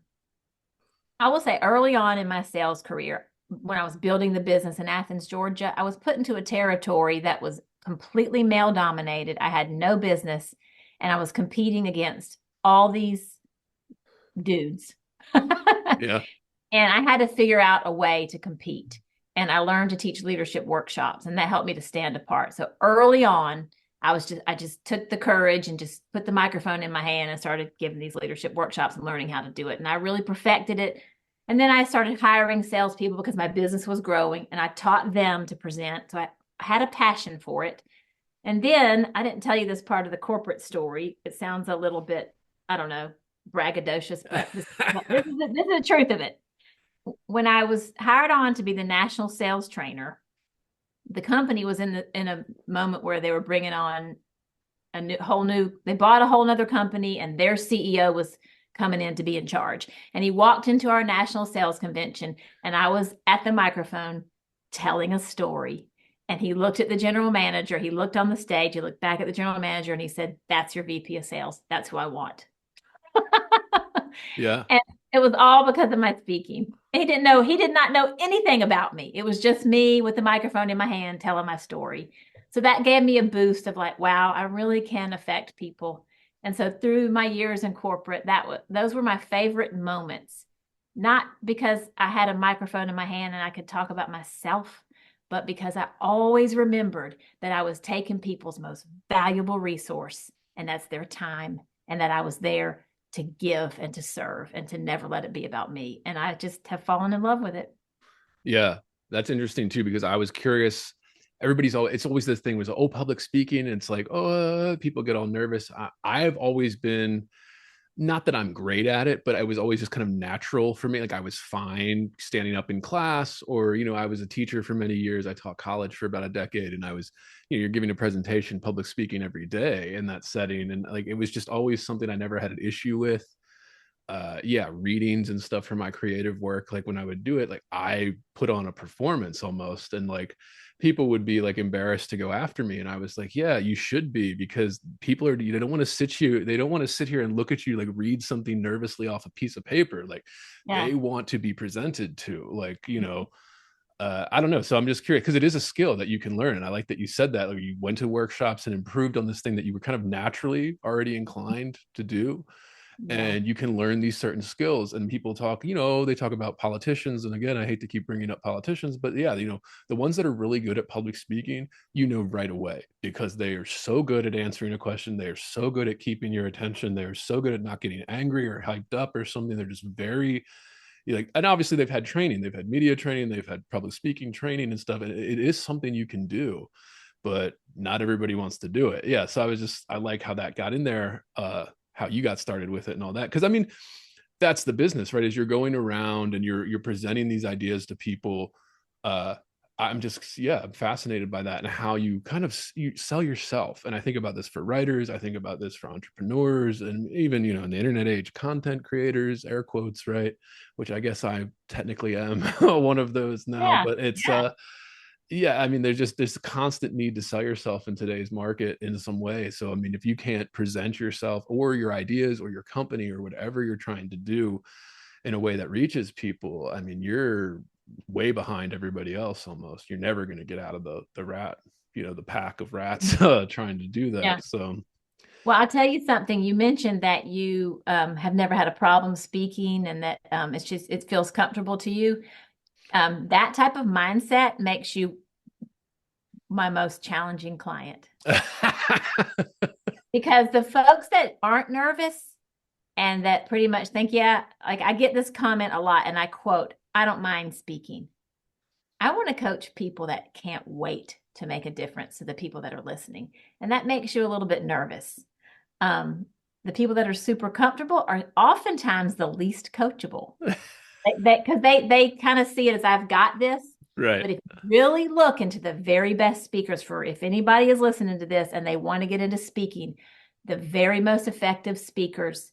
will say early on in my sales career, when I was building the business in Athens, Georgia, I was put into a territory that was completely male dominated. I had no business, and I was competing against all these dudes. Yeah. And I had to figure out a way to compete. And I learned to teach leadership workshops, and that helped me to stand apart. So early on, I just took the courage and just put the microphone in my hand and started giving these leadership workshops and learning how to do it. And I really perfected it. And then I started hiring salespeople because my business was growing, and I taught them to present. So I had a passion for it. And then I didn't tell you this part of the corporate story. It sounds a little bit, I don't know, braggadocious, but this is the truth of it. When I was hired on to be the national sales trainer, the company was in a moment where they were bringing on they bought a whole nother company, and their CEO was coming in to be in charge. And he walked into our national sales convention, and I was at the microphone telling a story. And he looked at the general manager, he looked on the stage, he looked back at the general manager, and he said, "That's your VP of sales. That's who I want." Yeah. And it was all because of my speaking. He did not know anything about me. It was just me with the microphone in my hand telling my story. So that gave me a boost of like, wow, I really can affect people. And so through my years in corporate, those were my favorite moments. Not because I had a microphone in my hand and I could talk about myself, but because I always remembered that I was taking people's most valuable resource, and that's their time, and that I was there to give and to serve and to never let it be about me. And I just have fallen in love with it. Yeah, that's interesting too, because I was curious. Everybody's always, it's always this thing was, oh, public speaking. And it's like, oh, people get all nervous. I've always been, not that I'm great at it, but I was always just kind of natural for me. Like I was fine standing up in class, or, I was a teacher for many years. I taught college for about a decade, and I was, you're giving a presentation, public speaking every day in that setting. And like, it was just always something I never had an issue with. Yeah, readings and stuff for my creative work, like when I would do it, like I put on a performance almost, and like people would be like embarrassed to go after me, and I was like, yeah, you should be, because people are, they don't want to they don't want to sit here and look at you like read something nervously off a piece of paper. Like Yeah. they want to be presented to, like, I don't know. So I'm just curious, because it is a skill that you can learn. And I like that you said that, like, you went to workshops and improved on this thing that you were kind of naturally already inclined to do. Yeah. And you can learn these certain skills. And people talk, they talk about politicians, and again, I hate to keep bringing up politicians, but yeah, the ones that are really good at public speaking, right away, because they are so good at answering a question, they are so good at keeping your attention, they're so good at not getting angry or hyped up or something. They're just very, like, and obviously they've had training, they've had media training, they've had public speaking training and stuff, and it is something you can do, but not everybody wants to do it. Yeah, so I like how that got in there, how you got started with it and all that, because I mean, that's the business, right? Is you're going around and you're presenting these ideas to people. I'm just, yeah, I'm fascinated by that, and how you kind of, you sell yourself. And I think about this for writers, I think about this for entrepreneurs, and even, in the internet age, content creators, air quotes, right? Which I guess I technically am one of those now, Yeah. but it's Yeah. yeah, I mean, there's a constant need to sell yourself in today's market in some way. So I mean, if you can't present yourself or your ideas or your company or whatever you're trying to do in a way that reaches people, I mean, you're way behind everybody else almost. You're never going to get out of the rat, the pack of rats trying to do Yeah. that. So Well, I'll tell you something. You mentioned that you have never had a problem speaking, and that it feels comfortable to you. That type of mindset makes you my most challenging client, because the folks that aren't nervous and that pretty much think, yeah, like I get this comment a lot, and I quote, I don't mind speaking. I want to coach people that can't wait to make a difference to the people that are listening. And that makes you a little bit nervous. The people that are super comfortable are oftentimes the least coachable. Because they kind of see it as, I've got this. right. But if you really look into the very best speakers, for if anybody is listening to this and they want to get into speaking, the very most effective speakers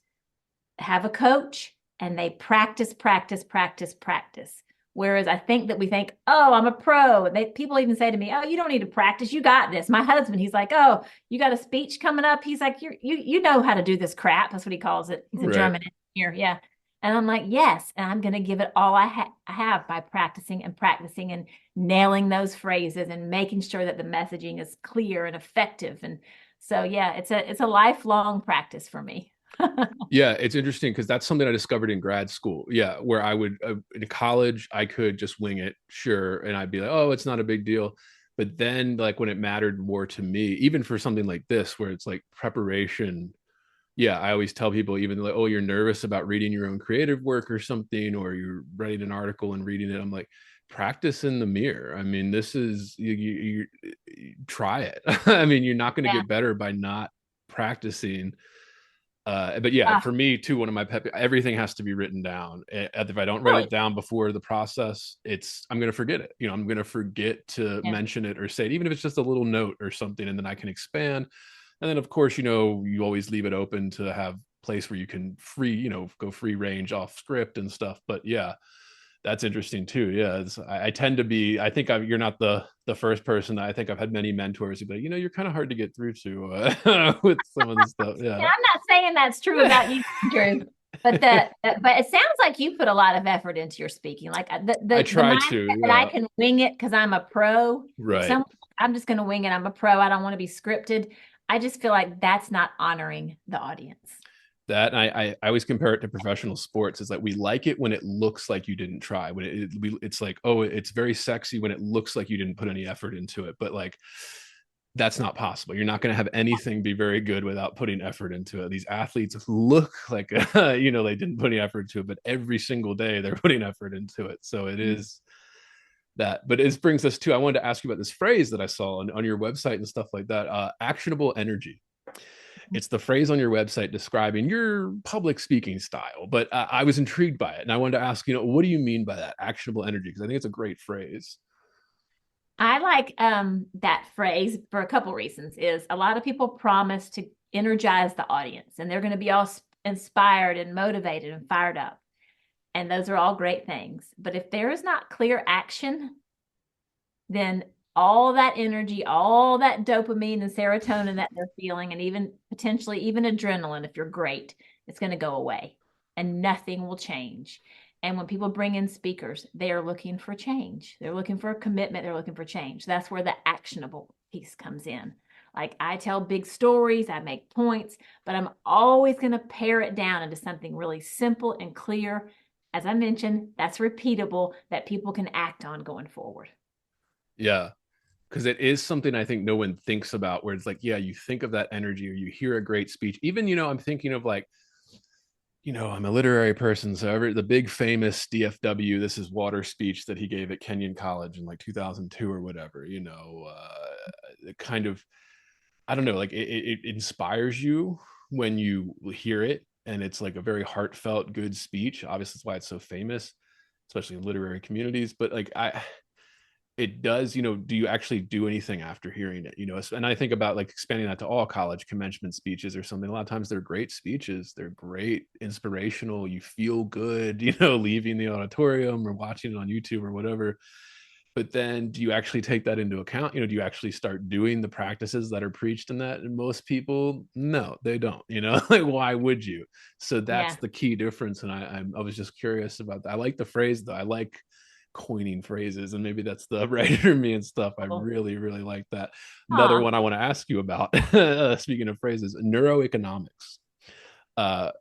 have a coach, and they practice, practice, practice, practice. Whereas I think that we think, oh, I'm a pro. People even say to me, oh, you don't need to practice. You got this. My husband, he's like, oh, you got a speech coming up. He's like, you know how to do this crap. That's what he calls it. He's a Right. German engineer. Yeah. And I'm like, yes. And I'm going to give it all I have by practicing and practicing and nailing those phrases and making sure that the messaging is clear and effective. And so, yeah, it's a lifelong practice for me. Yeah, it's interesting because that's something I discovered in grad school. Yeah, where I would, in college, I could just wing it, sure, and I'd be like, oh, it's not a big deal. But then, like, when it mattered more to me, even for something like this, where it's like preparation, yeah, I always tell people, even like, oh, you're nervous about reading your own creative work or something, or you're writing an article and reading it. I'm like, practice in the mirror. I mean, this is, you try it. I mean, you're not going to Yeah. get better by not practicing. But yeah, for me too, one of my everything has to be written down. If I don't write it down before the process, I'm going to forget it. I'm going to forget to mention it or say it, even if it's just a little note or something, and then I can expand. And then of course, you always leave it open to have place where you can go free range off script and stuff. But yeah, that's interesting too. Yeah, I tend to be. I think you're not the first person. I think I've had many mentors who be like, you're kind of hard to get through to with some of this stuff. Yeah, I'm not saying that's true about you, Drew, but it sounds like you put a lot of effort into your speaking. Like I try to. Yeah. That I can wing it because I'm a pro. Right. I'm just going to wing it. I'm a pro. I don't want to be scripted. I just feel like that's not honoring the audience. That I always compare it to professional sports. Is like, we like it when it looks like you didn't try. When it's like, oh, it's very sexy when it looks like you didn't put any effort into it. But like, that's not possible. You're not going to have anything be very good without putting effort into it. These athletes look like they didn't put any effort into it, but every single day they're putting effort into it. So it is, that. But it brings us to, I wanted to ask you about this phrase that I saw on your website and stuff like that, actionable energy. It's the phrase on your website describing your public speaking style, but I was intrigued by it. And I wanted to ask, what do you mean by that, actionable energy? Because I think it's a great phrase. I like that phrase for a couple reasons. Is a lot of people promise to energize the audience and they're going to be all inspired and motivated and fired up. And those are all great things. But if there is not clear action, then all that energy, all that dopamine and serotonin that they're feeling, and even potentially even adrenaline, if you're great, it's going to go away and nothing will change. And when people bring in speakers, they are looking for change. They're looking for a commitment. They're looking for change. That's where the actionable piece comes in. Like, I tell big stories, I make points, but I'm always going to pare it down into something really simple and clear. As I mentioned, that's repeatable, that people can act on going forward. Yeah. Because it is something I think no one thinks about, where it's like, yeah, you think of that energy or you hear a great speech. Even, I'm thinking of like, I'm a literary person. So the big famous DFW, this is water speech that he gave at Kenyon College in like 2002 or whatever, kind of, I don't know, like it inspires you when you hear it. And it's like a very heartfelt, good speech. Obviously, that's why it's so famous, especially in literary communities. But like it does, do you actually do anything after hearing it? And I think about like expanding that to all college commencement speeches or something. A lot of times they're great speeches. They're great, inspirational. You feel good, leaving the auditorium or watching it on YouTube or whatever. But then do you actually take that into account? Do you actually start doing the practices that are preached in that? And most people, no, they don't, like, why would you? So that's the key difference. And I was just curious about that. I like the phrase though. I like coining phrases, and maybe that's the writer in me and stuff. I really, really like that. Another one I want to ask you about, speaking of phrases, neuroeconomics.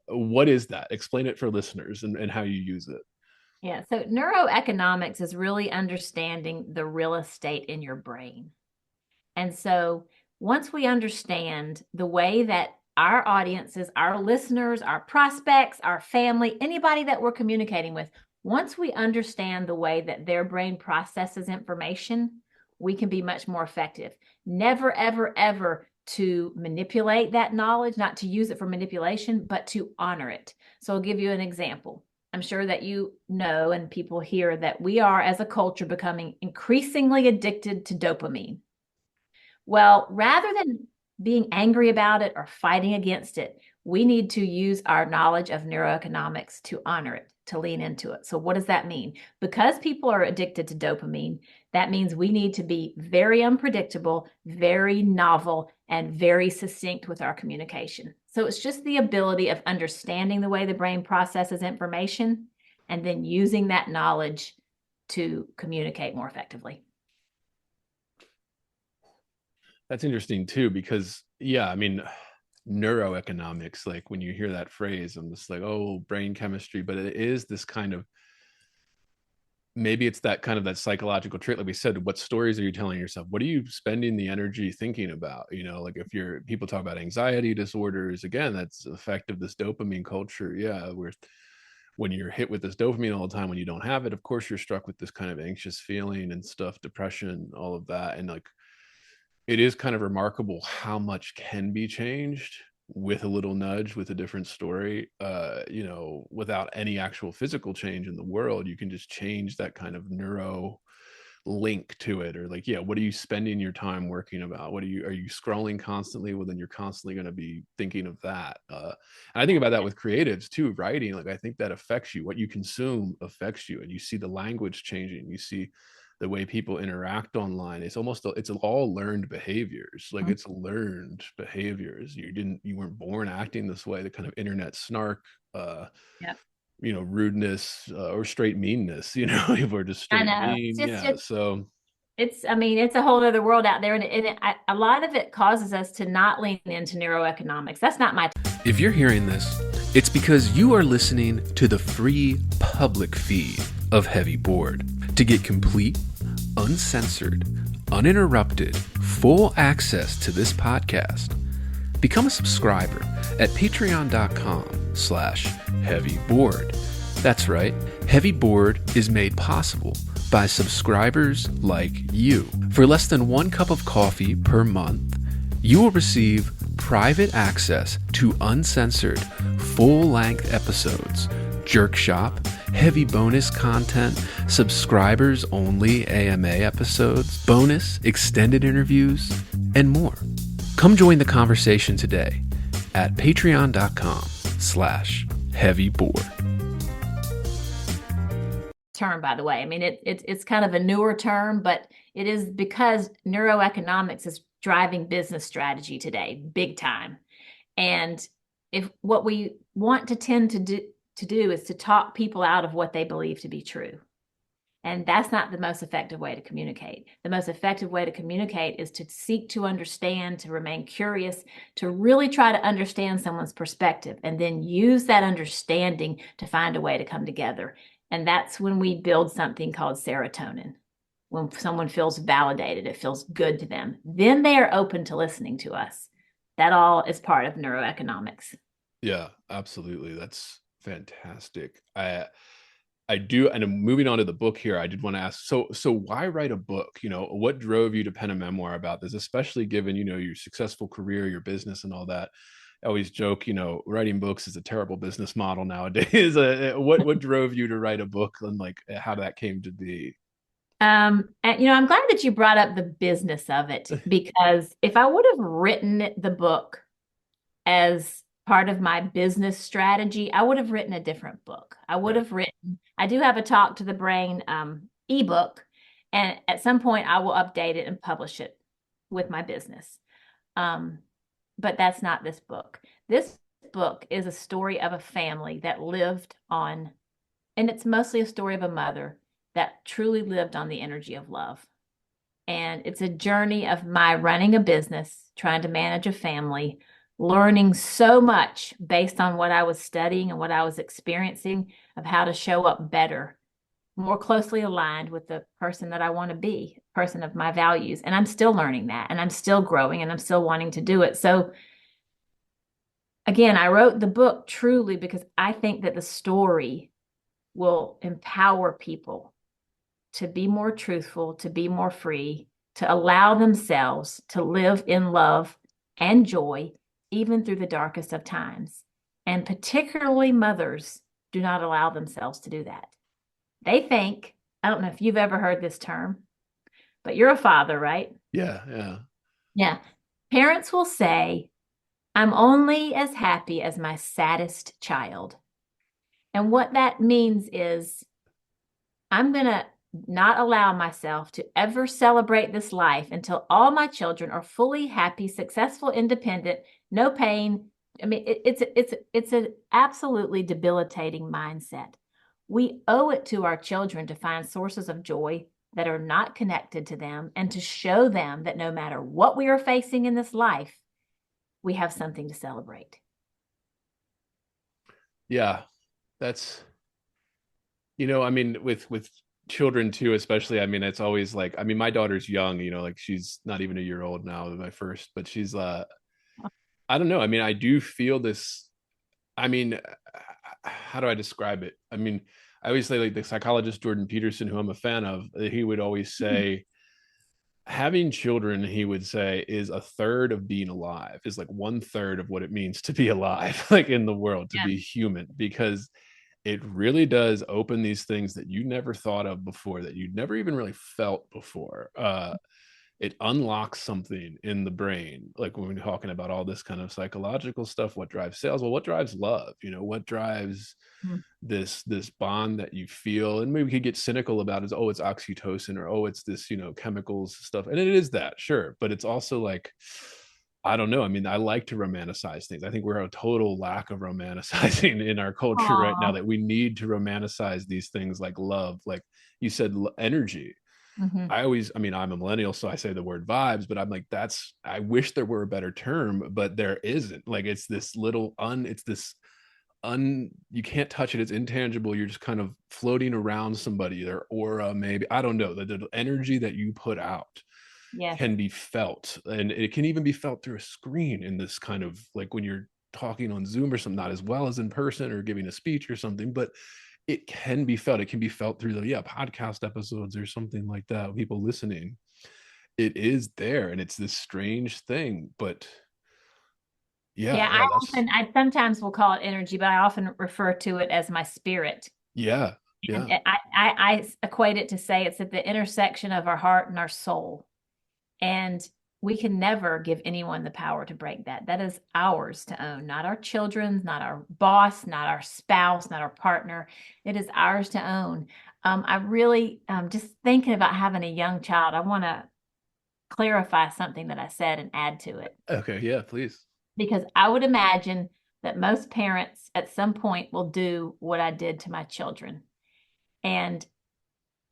What is that? Explain it for listeners and how you use it. Yeah. So neuroeconomics is really understanding the real estate in your brain. And so once we understand the way that our audiences, our listeners, our prospects, our family, anybody that we're communicating with, once we understand the way that their brain processes information, we can be much more effective. Never, ever, ever to manipulate that knowledge, not to use it for manipulation, but to honor it. So I'll give you an example. I'm sure that and people hear that we are, as a culture, becoming increasingly addicted to dopamine. Well, rather than being angry about it or fighting against it, we need to use our knowledge of neuroeconomics to honor it, to lean into it. So what does that mean? Because people are addicted to dopamine, that means we need to be very unpredictable, very novel, and very succinct with our communication. So it's just the ability of understanding the way the brain processes information and then using that knowledge to communicate more effectively. That's interesting too, because neuroeconomics, like when you hear that phrase, I'm just like, oh, brain chemistry, but it is this kind of, maybe it's that kind of that psychological trait. Like we said, what stories are you telling yourself? What are you spending the energy thinking about? Like if people talk about anxiety disorders, again, that's the effect of this dopamine culture. Yeah. When you're hit with this dopamine all the time, when you don't have it, of course, you're struck with this kind of anxious feeling and stuff, depression, all of that. And like, it is kind of remarkable how much can be changed with a little nudge, with a different story, without any actual physical change in the world. You can just change that kind of neuro link to it. Or like, what are you spending your time working about? Are you scrolling constantly? Well, then you're constantly going to be thinking of that. And I think about that with creatives too, writing. Like, I think that affects you. What you consume affects you, and you see the language changing. You see the way people interact online. It's all learned behaviors. Like, it's learned behaviors. You weren't born acting this way. The kind of internet snark, rudeness, or straight meanness, people are just straight mean. It's a whole other world out there. And a lot of it causes us to not lean into neuroeconomics. That's not my. If you're hearing this, it's because you are listening to the free public feed of Heavy Board. To get complete, uncensored, uninterrupted, full access to this podcast, become a subscriber at patreon.com/heavyboard. That's right. Heavy Board is made possible by subscribers like you. For less than 1 cup of coffee per month, you will receive private access to uncensored, full-length episodes, Jerk Shop, heavy bonus content, subscribers-only AMA episodes, bonus extended interviews, and more. Come join the conversation today at patreon.com/heavyboard. Term, by the way. I mean, it's kind of a newer term, but it is because neuroeconomics is driving business strategy today, big time. And if what we want to tend to do is to talk people out of what they believe to be true. And that's not the most effective way to communicate. The most effective way to communicate is to seek to understand, to remain curious, to really try to understand someone's perspective, and then use that understanding to find a way to come together. And that's when we build something called serotonin. When someone feels validated, it feels good to them, then they are open to listening to us. That all is part of neuroeconomics. Yeah, absolutely. That's fantastic. I do, and I'm moving on to the book here. I did want to ask, so why write a book? What drove you to pen a memoir about this, especially given, your successful career, your business and all that? I always joke, writing books is a terrible business model nowadays. What drove you to write a book, and like how that came to be? And, I'm glad that you brought up the business of it, because if I would have written the book as part of my business strategy, I would have written a different book. I do have a Talk to the Brain ebook, and at some point I will update it and publish it with my business. But that's not this book. This book is a story of a family that lived on, and it's mostly a story of a mother that truly lived on the energy of love. And it's a journey of my running a business, trying to manage a family, learning so much based on what I was studying and what I was experiencing of how to show up better, more closely aligned with the person that I want to be, person of my values. And I'm still learning that, and I'm still growing, and I'm still wanting to do it. So again, I wrote the book truly because I think that the story will empower people to be more truthful, to be more free, to allow themselves to live in love and joy, even through the darkest of times. And particularly mothers do not allow themselves to do that. They think, I don't know if you've ever heard this term, but you're a father, right? Yeah. Yeah. Parents will say, I'm only as happy as my saddest child. And what that means is, I'm going to not allow myself to ever celebrate this life until all my children are fully happy, successful, independent, no pain. I mean, it's an absolutely debilitating mindset. We owe it to our children to find sources of joy that are not connected to them, and to show them that no matter what we are facing in this life, we have something to celebrate. Yeah, that's, I mean, with children too, especially, I mean, it's always like, I mean, my daughter's young, like she's not even a year old now, my first, but she's, I don't know. I mean, I do feel this, I mean, how do I describe it? I mean, I always say, like, the psychologist Jordan Peterson, who I'm a fan of, he would always say, having children, he would say, is a third of being alive, is like 1/3 of what it means to be alive, like in the world, to be human, because it really does open these things that you never thought of before, that you'd never even really felt before. It unlocks something in the brain, like when we're talking about all this kind of psychological stuff. What drives sales? Well, what drives love? What drives this bond that you feel? And maybe we could get cynical about it, it's oxytocin, or it's this chemicals stuff, and it is that, sure, but it's also like, I don't know. I mean, I like to romanticize things. I think we're a total lack of romanticizing in our culture right now, that we need to romanticize these things like love, like you said, energy. I mean, I'm a millennial, so I say the word vibes, but I'm like, I wish there were a better term, but there isn't. Like, it's this little you can't touch it. It's intangible. You're just kind of floating around somebody, their aura, maybe. I don't know. The energy that you put out can be felt, and it can even be felt through a screen in this kind of, like when you're talking on Zoom or something, not as well as in person or giving a speech or something, but it can be felt. It can be felt through the podcast episodes or something like that. People listening, it is there, and it's this strange thing. But Yeah, that's I sometimes will call it energy, but I often refer to it as my spirit. yeah, And yeah, I equate it to say it's at the intersection of our heart and our soul. And we can never give anyone the power to break that. That is ours to own, not our children's, not our boss, not our spouse, not our partner. It is ours to own. I really, just thinking about having a young child, I want to clarify something that I said and add to it. okay, yeah, please. Because I would imagine that most parents at some point will do what I did to my children. And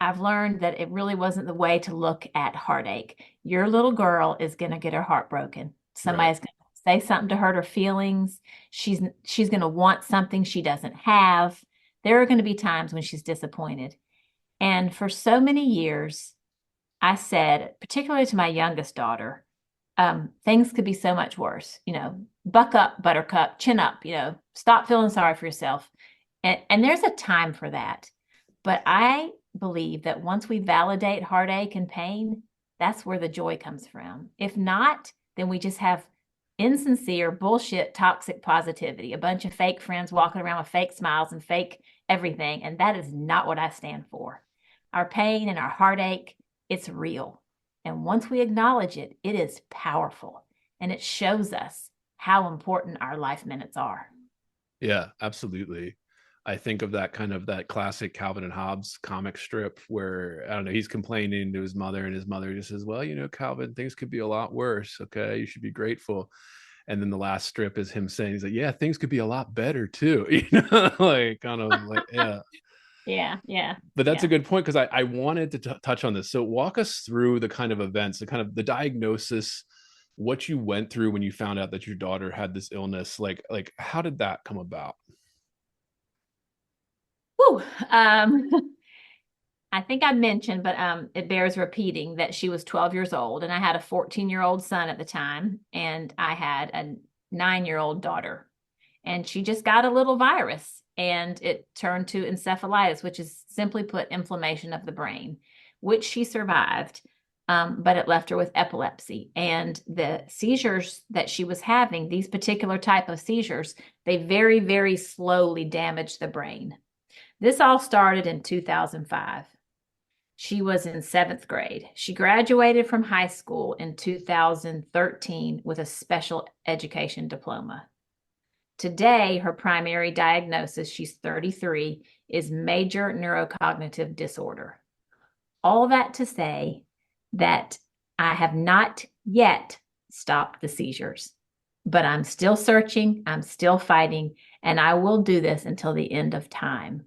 I've learned that it really wasn't the way to look at heartache. Your little girl is going to get her heart broken. Right. Somebody's going to say something to hurt her feelings. She's going to want something she doesn't have. There are going to be times when she's disappointed. And for so many years, I said, particularly to my youngest daughter, things could be so much worse. Buck up, buttercup, chin up, stop feeling sorry for yourself. And there's a time for that. But I believe that once we validate heartache and pain, that's where the joy comes from. If not, then we just have insincere, bullshit, toxic positivity, a bunch of fake friends walking around with fake smiles and fake everything. And that is not what I stand for. Our pain and our heartache, it's real. And once we acknowledge it, it is powerful. And it shows us how important our life minutes are. Yeah, absolutely. I think of that classic Calvin and Hobbes comic strip where, I don't know, he's complaining to his mother, and his mother just says, well, Calvin, things could be a lot worse. Okay, you should be grateful. And then the last strip is him saying, he's like, yeah, things could be a lot better too. Like kind of like, yeah. Yeah. But that's yeah. a good point, because I wanted to touch on this. So walk us through the kind of events, the diagnosis, what you went through when you found out that your daughter had this illness. Like how did that come about? Whew. I think I mentioned, but it bears repeating that she was 12 years old, and I had a 14-year-old son at the time, and I had a 9-year-old daughter, and she just got a little virus, and it turned to encephalitis, which is simply put inflammation of the brain, which she survived, but it left her with epilepsy, and the seizures that she was having, these particular type of seizures, they very, very slowly damaged the brain. This all started in 2005. She was in 7th grade. She graduated from high school in 2013 with a special education diploma. Today, her primary diagnosis, she's 33, is major neurocognitive disorder. All that to say that I have not yet stopped the seizures, but I'm still searching, I'm still fighting, and I will do this until the end of time.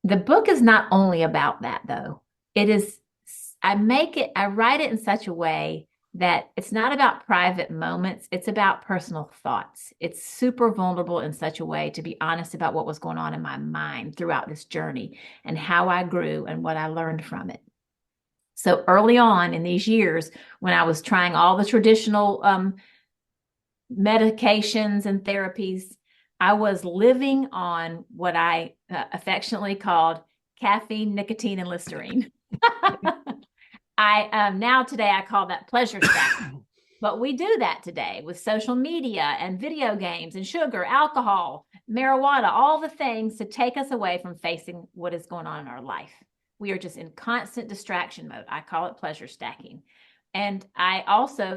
The book is not only about that, though. I write it in such a way that it's not about private moments, it's about personal thoughts. It's super vulnerable in such a way to be honest about what was going on in my mind throughout this journey and how I grew and what I learned from it. So early on in these years, when I was trying all the traditional medications and therapies, I was living on what I affectionately called caffeine, nicotine, and Listerine. Today I call that pleasure stacking. But we do that today with social media and video games and sugar, alcohol, marijuana, all the things to take us away from facing what is going on in our life. We are just in constant distraction mode. I call it pleasure stacking. And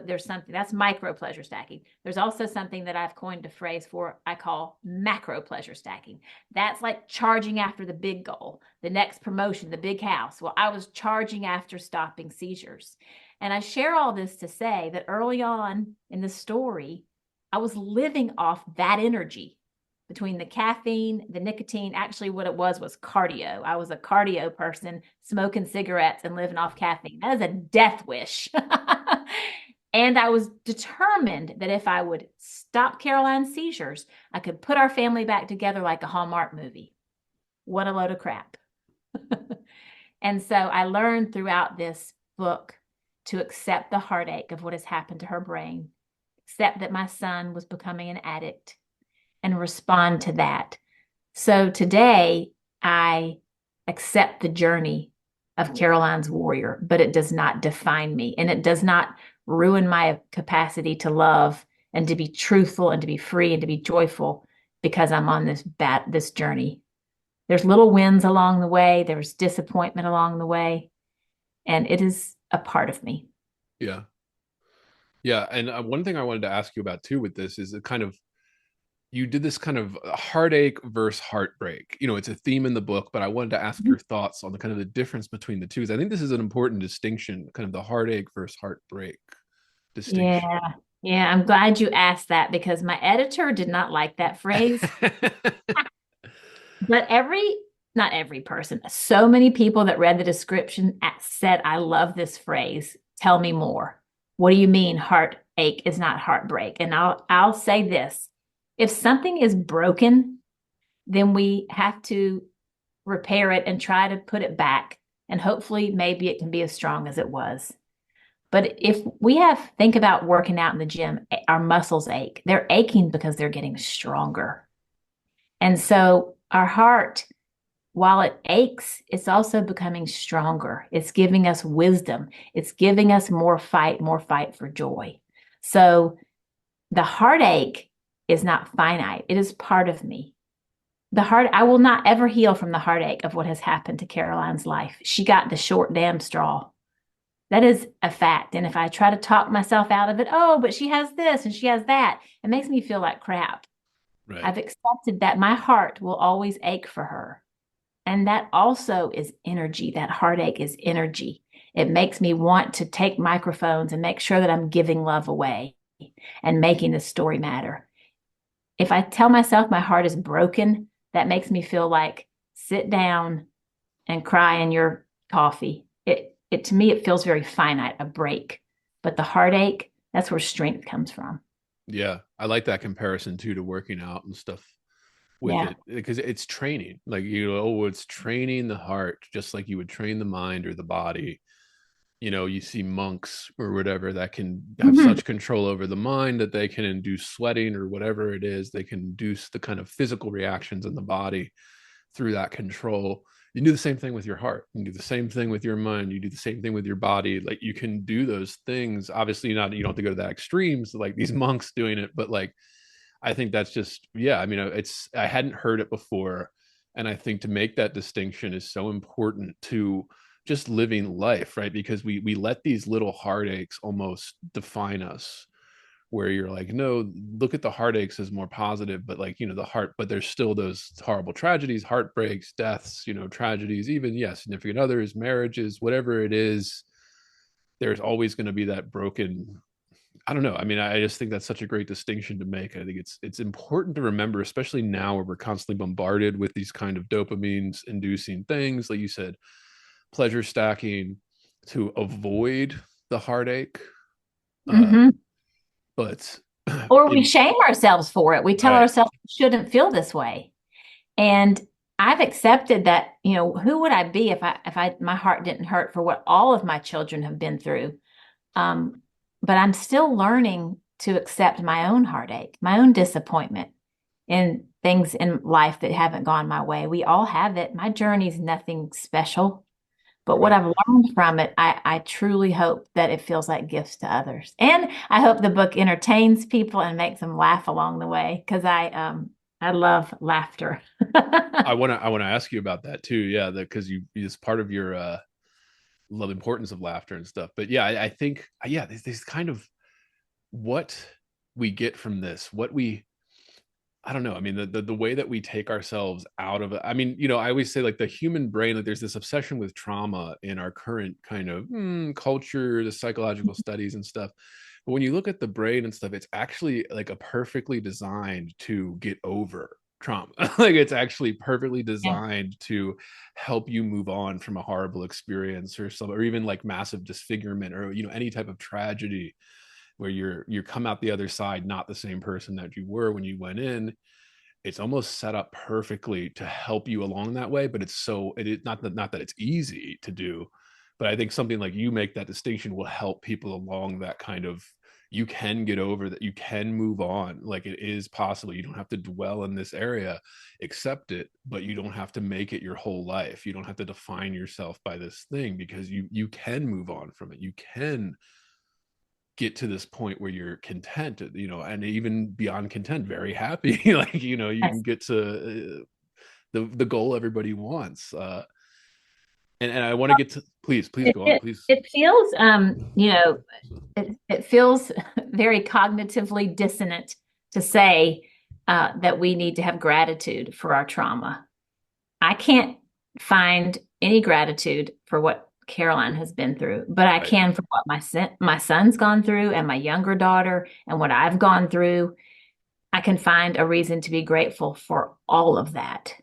there's something that's micro pleasure stacking. There's also something that I've coined a phrase for, I call macro pleasure stacking. That's like charging after the big goal, the next promotion, the big house. Well, I was charging after stopping seizures. And I share all this to say that early on in the story, I was living off that energy between the caffeine, the nicotine. Actually, what it was cardio. I was a cardio person, smoking cigarettes and living off caffeine. That is a death wish. And I was determined that if I would stop Caroline's seizures, I could put our family back together like a Hallmark movie. What a load of crap. And so I learned throughout this book to accept the heartache of what has happened to her brain, accept that my son was becoming an addict, and respond to that So today I accept the journey of Caroline's warrior, but it does not define me and it does not ruin my capacity to love and to be truthful and to be free and to be joyful because I'm on this journey. There's little wins along the way, there's disappointment along the way, and it is a part of me. Yeah. Yeah. And one thing I wanted to ask you about too with this is you did this kind of heartache versus heartbreak. It's a theme in the book, but I wanted to ask your thoughts on the difference between the two. 'Cause I think this is an important distinction, kind of the heartache versus heartbreak distinction. Yeah. Yeah, I'm glad you asked that because my editor did not like that phrase. But not every person, so many people that read the description said, I love this phrase. Tell me more. What do you mean heartache is not heartbreak? And I'll say this. If something is broken, then we have to repair it and try to put it back. And hopefully maybe it can be as strong as it was. But if think about working out in the gym, our muscles ache. They're aching because they're getting stronger. And so our heart, while it aches, it's also becoming stronger. It's giving us wisdom. It's giving us more fight for joy. So the heartache is not finite. It is part of me. I will not ever heal from the heartache of what has happened to Caroline's life. She got the short damn straw. That is a fact. And if I try to talk myself out of it, oh, but she has this and she has that, it makes me feel like crap. Right. I've accepted that my heart will always ache for her. And that also is energy. That heartache is energy. It makes me want to take microphones and make sure that I'm giving love away and making the story matter. If I tell myself my heart is broken, that makes me feel like sit down and cry in your coffee. To me, it feels very finite, a break. But the heartache, that's where strength comes from. Yeah. I like that comparison too, to working out and stuff with it, because it's training. Like, it's training the heart, just like you would train the mind or the body. You see monks or whatever that can have such control over the mind that they can induce sweating or whatever it is. They can induce the kind of physical reactions in the body through that control. You do the same thing with your heart. You do the same thing with your mind. You do the same thing with your body. Like, you can do those things. Obviously, you don't have to go to that extremes like these monks doing it, but like, I think that's just, yeah. I mean, I hadn't heard it before. And I think to make that distinction is so important to just living life, right? Because we let these little heartaches almost define us, where you're like, no, look at the heartaches as more positive, but like, but there's still those horrible tragedies, heartbreaks, deaths, tragedies, even, yes, significant others, marriages, whatever it is, there's always going to be that broken. I don't know. I mean, I just think that's such a great distinction to make. I think it's important to remember, especially now where we're constantly bombarded with these kind of dopamines inducing things, like you said, pleasure stacking, to avoid the heartache. But or we shame ourselves for it. We tell ourselves we shouldn't feel this way. And I've accepted that, who would I be if my heart didn't hurt for what all of my children have been through? But I'm still learning to accept my own heartache, my own disappointment in things in life that haven't gone my way. We all have it. My journey is nothing special. But what I've learned from it, I truly hope that it feels like gifts to others. And I hope the book entertains people and makes them laugh along the way, because I love laughter. I want to ask you about that too. Yeah, because it's part of your love, importance of laughter and stuff. But yeah, I think, yeah, this kind of what we get from this, I don't know. I mean, the way that we take ourselves out of it. I mean, I always say, like, the human brain, like, there's this obsession with trauma in our current kind of culture, the psychological studies and stuff. But when you look at the brain and stuff, it's actually like a perfectly designed to get over trauma. Like, it's actually perfectly designed to help you move on from a horrible experience or something, or even like massive disfigurement, or, any type of tragedy, where you come out the other side not the same person that you were when you went in. It's almost set up perfectly to help you along that way. But it is not that it's easy to do, but I think something like you make that distinction will help people along that kind of, you can get over that. You can move on. Like, it is possible. You don't have to dwell in this area, accept it, but you don't have to make it your whole life. You don't have to define yourself by this thing, because you can move on from it. You can get to this point where you're content, and even beyond content, very happy. Like, you Yes. can get to the goal everybody wants. And I want to get to, please It, go on, it, please. it feels, it feels very cognitively dissonant to say that we need to have gratitude for our trauma. I can't find any gratitude for what Caroline has been through, but I Right. can for what my son's gone through and my younger daughter and what I've gone through. I can find a reason to be grateful for all of that.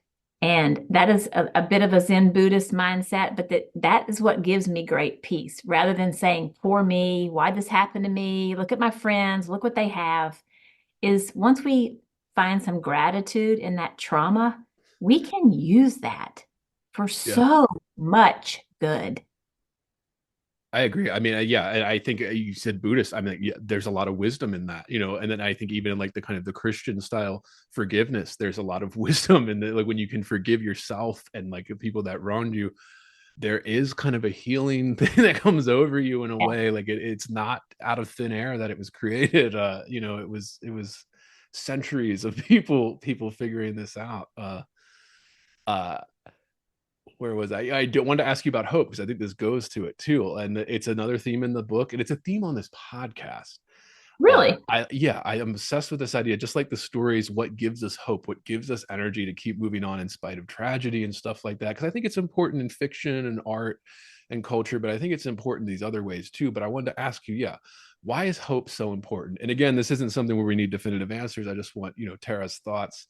And that is a bit of a Zen Buddhist mindset, but that is what gives me great peace rather than saying, poor me, why this happened to me? Look at my friends, look what they have. Is once we find some gratitude in that trauma, we can use that for Yeah, so much good. I agree. I mean, yeah, and I think you said Buddhist. I mean, yeah, there's a lot of wisdom in that, and then I think even in like the kind of the Christian style forgiveness, there's a lot of wisdom in that. Like, when you can forgive yourself and like the people that wronged you, there is kind of a healing thing that comes over you in a Yeah. way. Like, it's not out of thin air that it was created. It was centuries of people figuring this out. Uh where was I don't want to ask you about hope, because I think this goes to it too, and it's another theme in the book, and it's a theme on this podcast. Really? I am obsessed with this idea, just like the stories, what gives us hope, what gives us energy to keep moving on in spite of tragedy and stuff like that, because I think it's important in fiction and art and culture, but I think it's important in these other ways too. But I wanted to ask you, yeah, why is hope so important? And again, this isn't something where we need definitive answers. I just want, Tara's thoughts.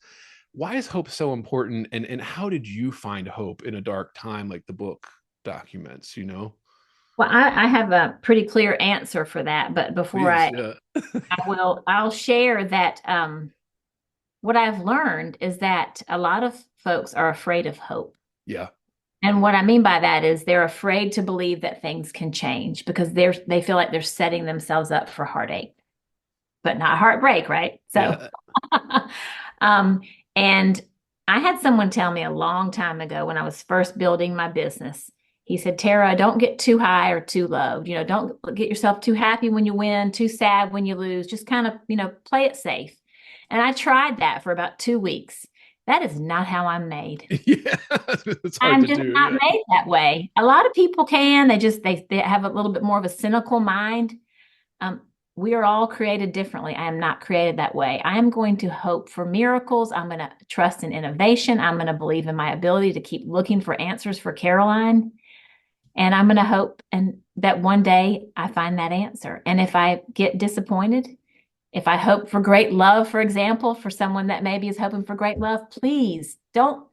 Why is hope so important, and how did you find hope in a dark time like the book documents? Well, I have a pretty clear answer for that, but before Please, yeah. I'll share that what I've learned is that a lot of folks are afraid of hope. Yeah, And what I mean by that is they're afraid to believe that things can change because they feel like they're setting themselves up for heartache, but not heartbreak, right? So, yeah. um, and I had someone tell me a long time ago when I was first building my business. He said, Tara, don't get too high or too low. Don't get yourself too happy when you win, too sad when you lose. Just kind of, play it safe. And I tried that for about 2 weeks. That is not how I'm made. Yeah, it's hard I'm to just do. not Yeah. made that way. A lot of people can. They have a little bit more of a cynical mind. Um, we are all created differently. I am not created that way. I am going to hope for miracles. I'm going to trust in innovation. I'm going to believe in my ability to keep looking for answers for Caroline. And I'm going to hope and that one day I find that answer. And if I get disappointed, if I hope for great love, for example, for someone that maybe is hoping for great love, please don't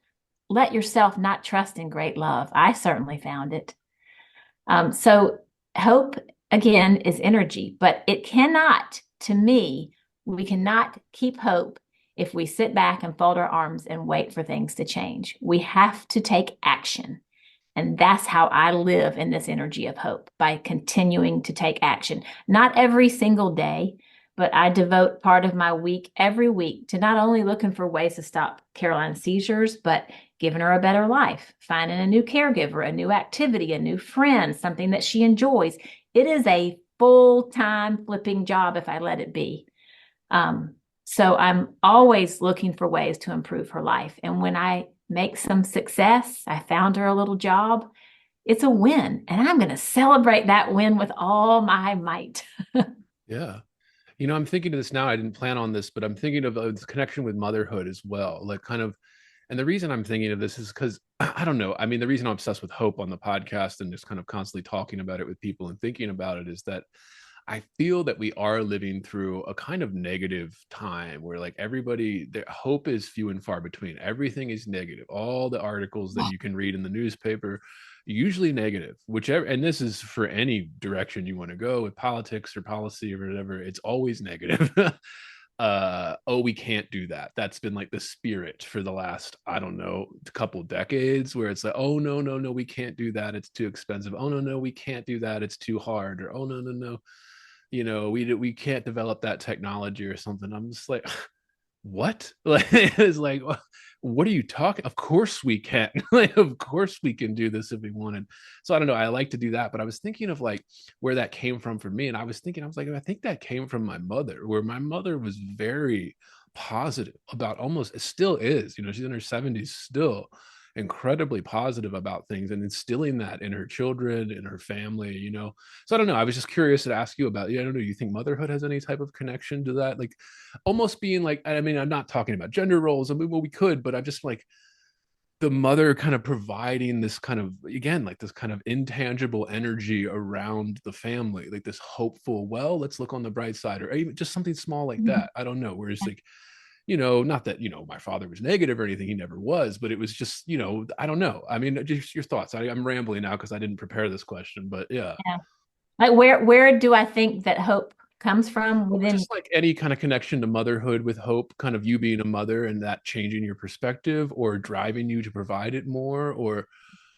let yourself not trust in great love. I certainly found it. So hope, again, is energy, but it cannot, to me, we cannot keep hope if we sit back and fold our arms and wait for things to change. We have to take action. And that's how I live in this energy of hope, by continuing to take action. Not every single day, but I devote part of my week every week to not only looking for ways to stop Caroline's seizures, but giving her a better life, finding a new caregiver, a new activity, a new friend, something that she enjoys. It is a full-time flipping job if I let it be. So I'm always looking for ways to improve her life. And when I make some success, I found her a little job, it's a win. And I'm going to celebrate that win with all my might. Yeah. I'm thinking of this now. I didn't plan on this, but I'm thinking of this connection with motherhood as well. Like, kind of, and the reason I'm thinking of this is because I don't know. I mean, the reason I'm obsessed with hope on the podcast and just kind of constantly talking about it with people and thinking about it is that I feel that we are living through a kind of negative time where, like, their hope is few and far between. Everything is negative. All the articles that you can read in the newspaper, usually negative, whichever, and this is for any direction you want to go with politics or policy or whatever, it's always negative. Oh, we can't do that. That's been like the spirit for the last, I don't know, couple decades, where it's like, oh, no, no, no, we can't do that, it's too expensive. Oh, no, no, we can't do that, it's too hard. Or, oh, no, no, no. we can't develop that technology or something. I'm just like, what? Like, it's like, what are you talking? Of course we can. Like, of course we can do this if we wanted. So I don't know. I like to do that, but I was thinking of like where that came from for me, and I was like, I think that came from my mother, where my mother was very positive about, almost, it still is. She's in her 70s still, incredibly positive about things and instilling that in her children, in her family. So I don't know. I was just curious to ask you about. I don't know. You think motherhood has any type of connection to that? Like, almost being like, I mean, I'm not talking about gender roles. I mean, well, we could, but I'm just like the mother kind of providing this kind of, again, like this kind of intangible energy around the family, like this hopeful, well, let's look on the bright side, or even just something small like Mhm. that. I don't know. Whereas like, not that, my father was negative or anything, he never was, but it was just, I don't know. I mean, just your thoughts. I'm rambling now because I didn't prepare this question, but yeah. Yeah. Like where do I think that hope comes from within? Just like any kind of connection to motherhood with hope, kind of you being a mother and that changing your perspective or driving you to provide it more, or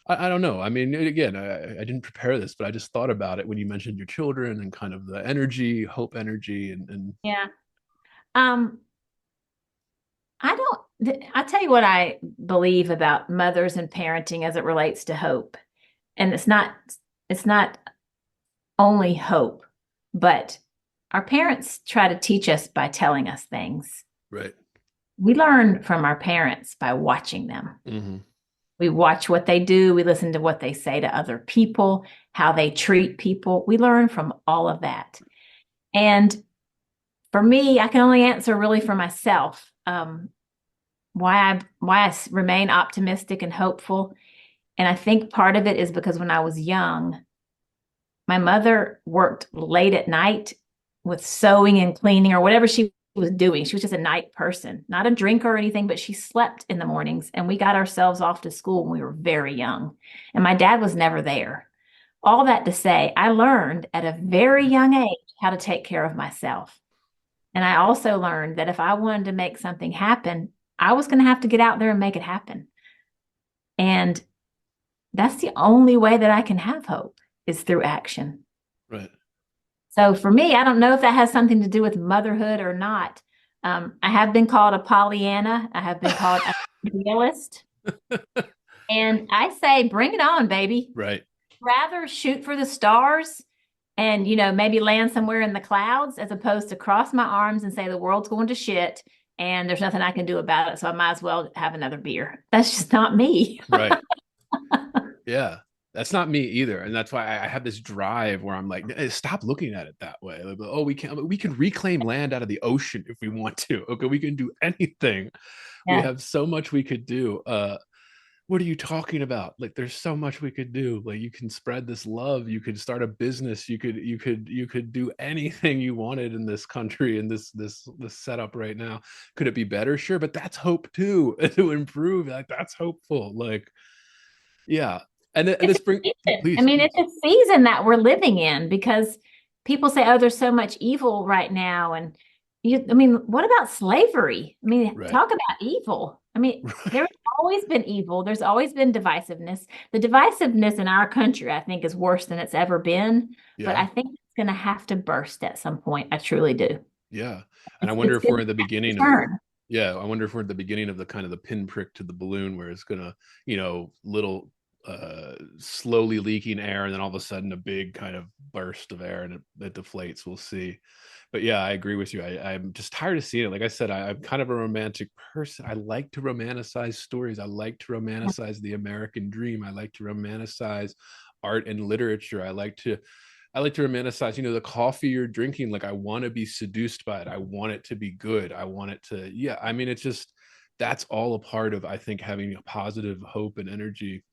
I don't know. I mean, again, I didn't prepare this, but I just thought about it when you mentioned your children and kind of the energy, hope energy, and Yeah. Um, I tell you what I believe about mothers and parenting as it relates to hope. And it's not only hope, but our parents try to teach us by telling us things. right. We learn from our parents by watching them. Mm-hmm. We watch what they do, we listen to what they say to other people, how they treat people. We learn from all of that. And for me, I can only answer really for myself. Why I remain optimistic and hopeful. And I think part of it is because when I was young, my mother worked late at night with sewing and cleaning or whatever she was doing. She was just a night person, not a drinker or anything, but she slept in the mornings, and we got ourselves off to school when we were very young. And my dad was never there. All that to say, I learned at a very young age how to take care of myself. And I also learned that if I wanted to make something happen, I was going to have to get out there and make it happen. And that's the only way that I can have hope, is through action. Right. So for me, I don't know if that has something to do with motherhood or not. I have been called a Pollyanna. I have been called a realist. And I say, bring it on, baby. Right. Rather shoot for the stars and, maybe land somewhere in the clouds, as opposed to cross my arms and say the world's going to shit and there's nothing I can do about it. So I might as well have another beer. That's just not me. Right. Yeah. That's not me either. And that's why I have this drive where I'm like, stop looking at it that way. Like, oh, we can reclaim land out of the ocean if we want to. Okay, we can do anything. We Yeah. have so much we could do. What are you talking about? Like, there's so much we could do. Like, you can spread this love, you could start a business, you could do anything you wanted in this country, in this setup right now. Could it be better? Sure, but that's hope too. To improve, like, that's hopeful. Like, yeah. And It's this brings, a season. please, I mean, please. it's a season that we're living in, because people say, oh, there's so much evil right now. And I mean, what about slavery? I mean, Right. talk about evil. I mean, Right. there's always been evil. There's always been divisiveness. The divisiveness in our country, I think, is worse than it's ever been. But I Yeah. think it's going to have to burst at some point. I truly do. Yeah. And I It's, wonder it's if we're going at the to beginning of, turn. yeah, I wonder if we're at the beginning of the kind of the pinprick to the balloon, where it's gonna, little slowly leaking air, and then all of a sudden a big kind of burst of air, and it deflates. We'll see. But yeah, I agree with you. I'm just tired of seeing it. Like I said, I'm kind of a romantic person. I like to romanticize stories. I like to romanticize the American dream. I like to romanticize art and literature. I like to romanticize, the coffee you're drinking. Like, I want to be seduced by it. I want it to be good. I want it to, yeah. I mean, it's just, that's all a part of, I think, having a positive hope and energy.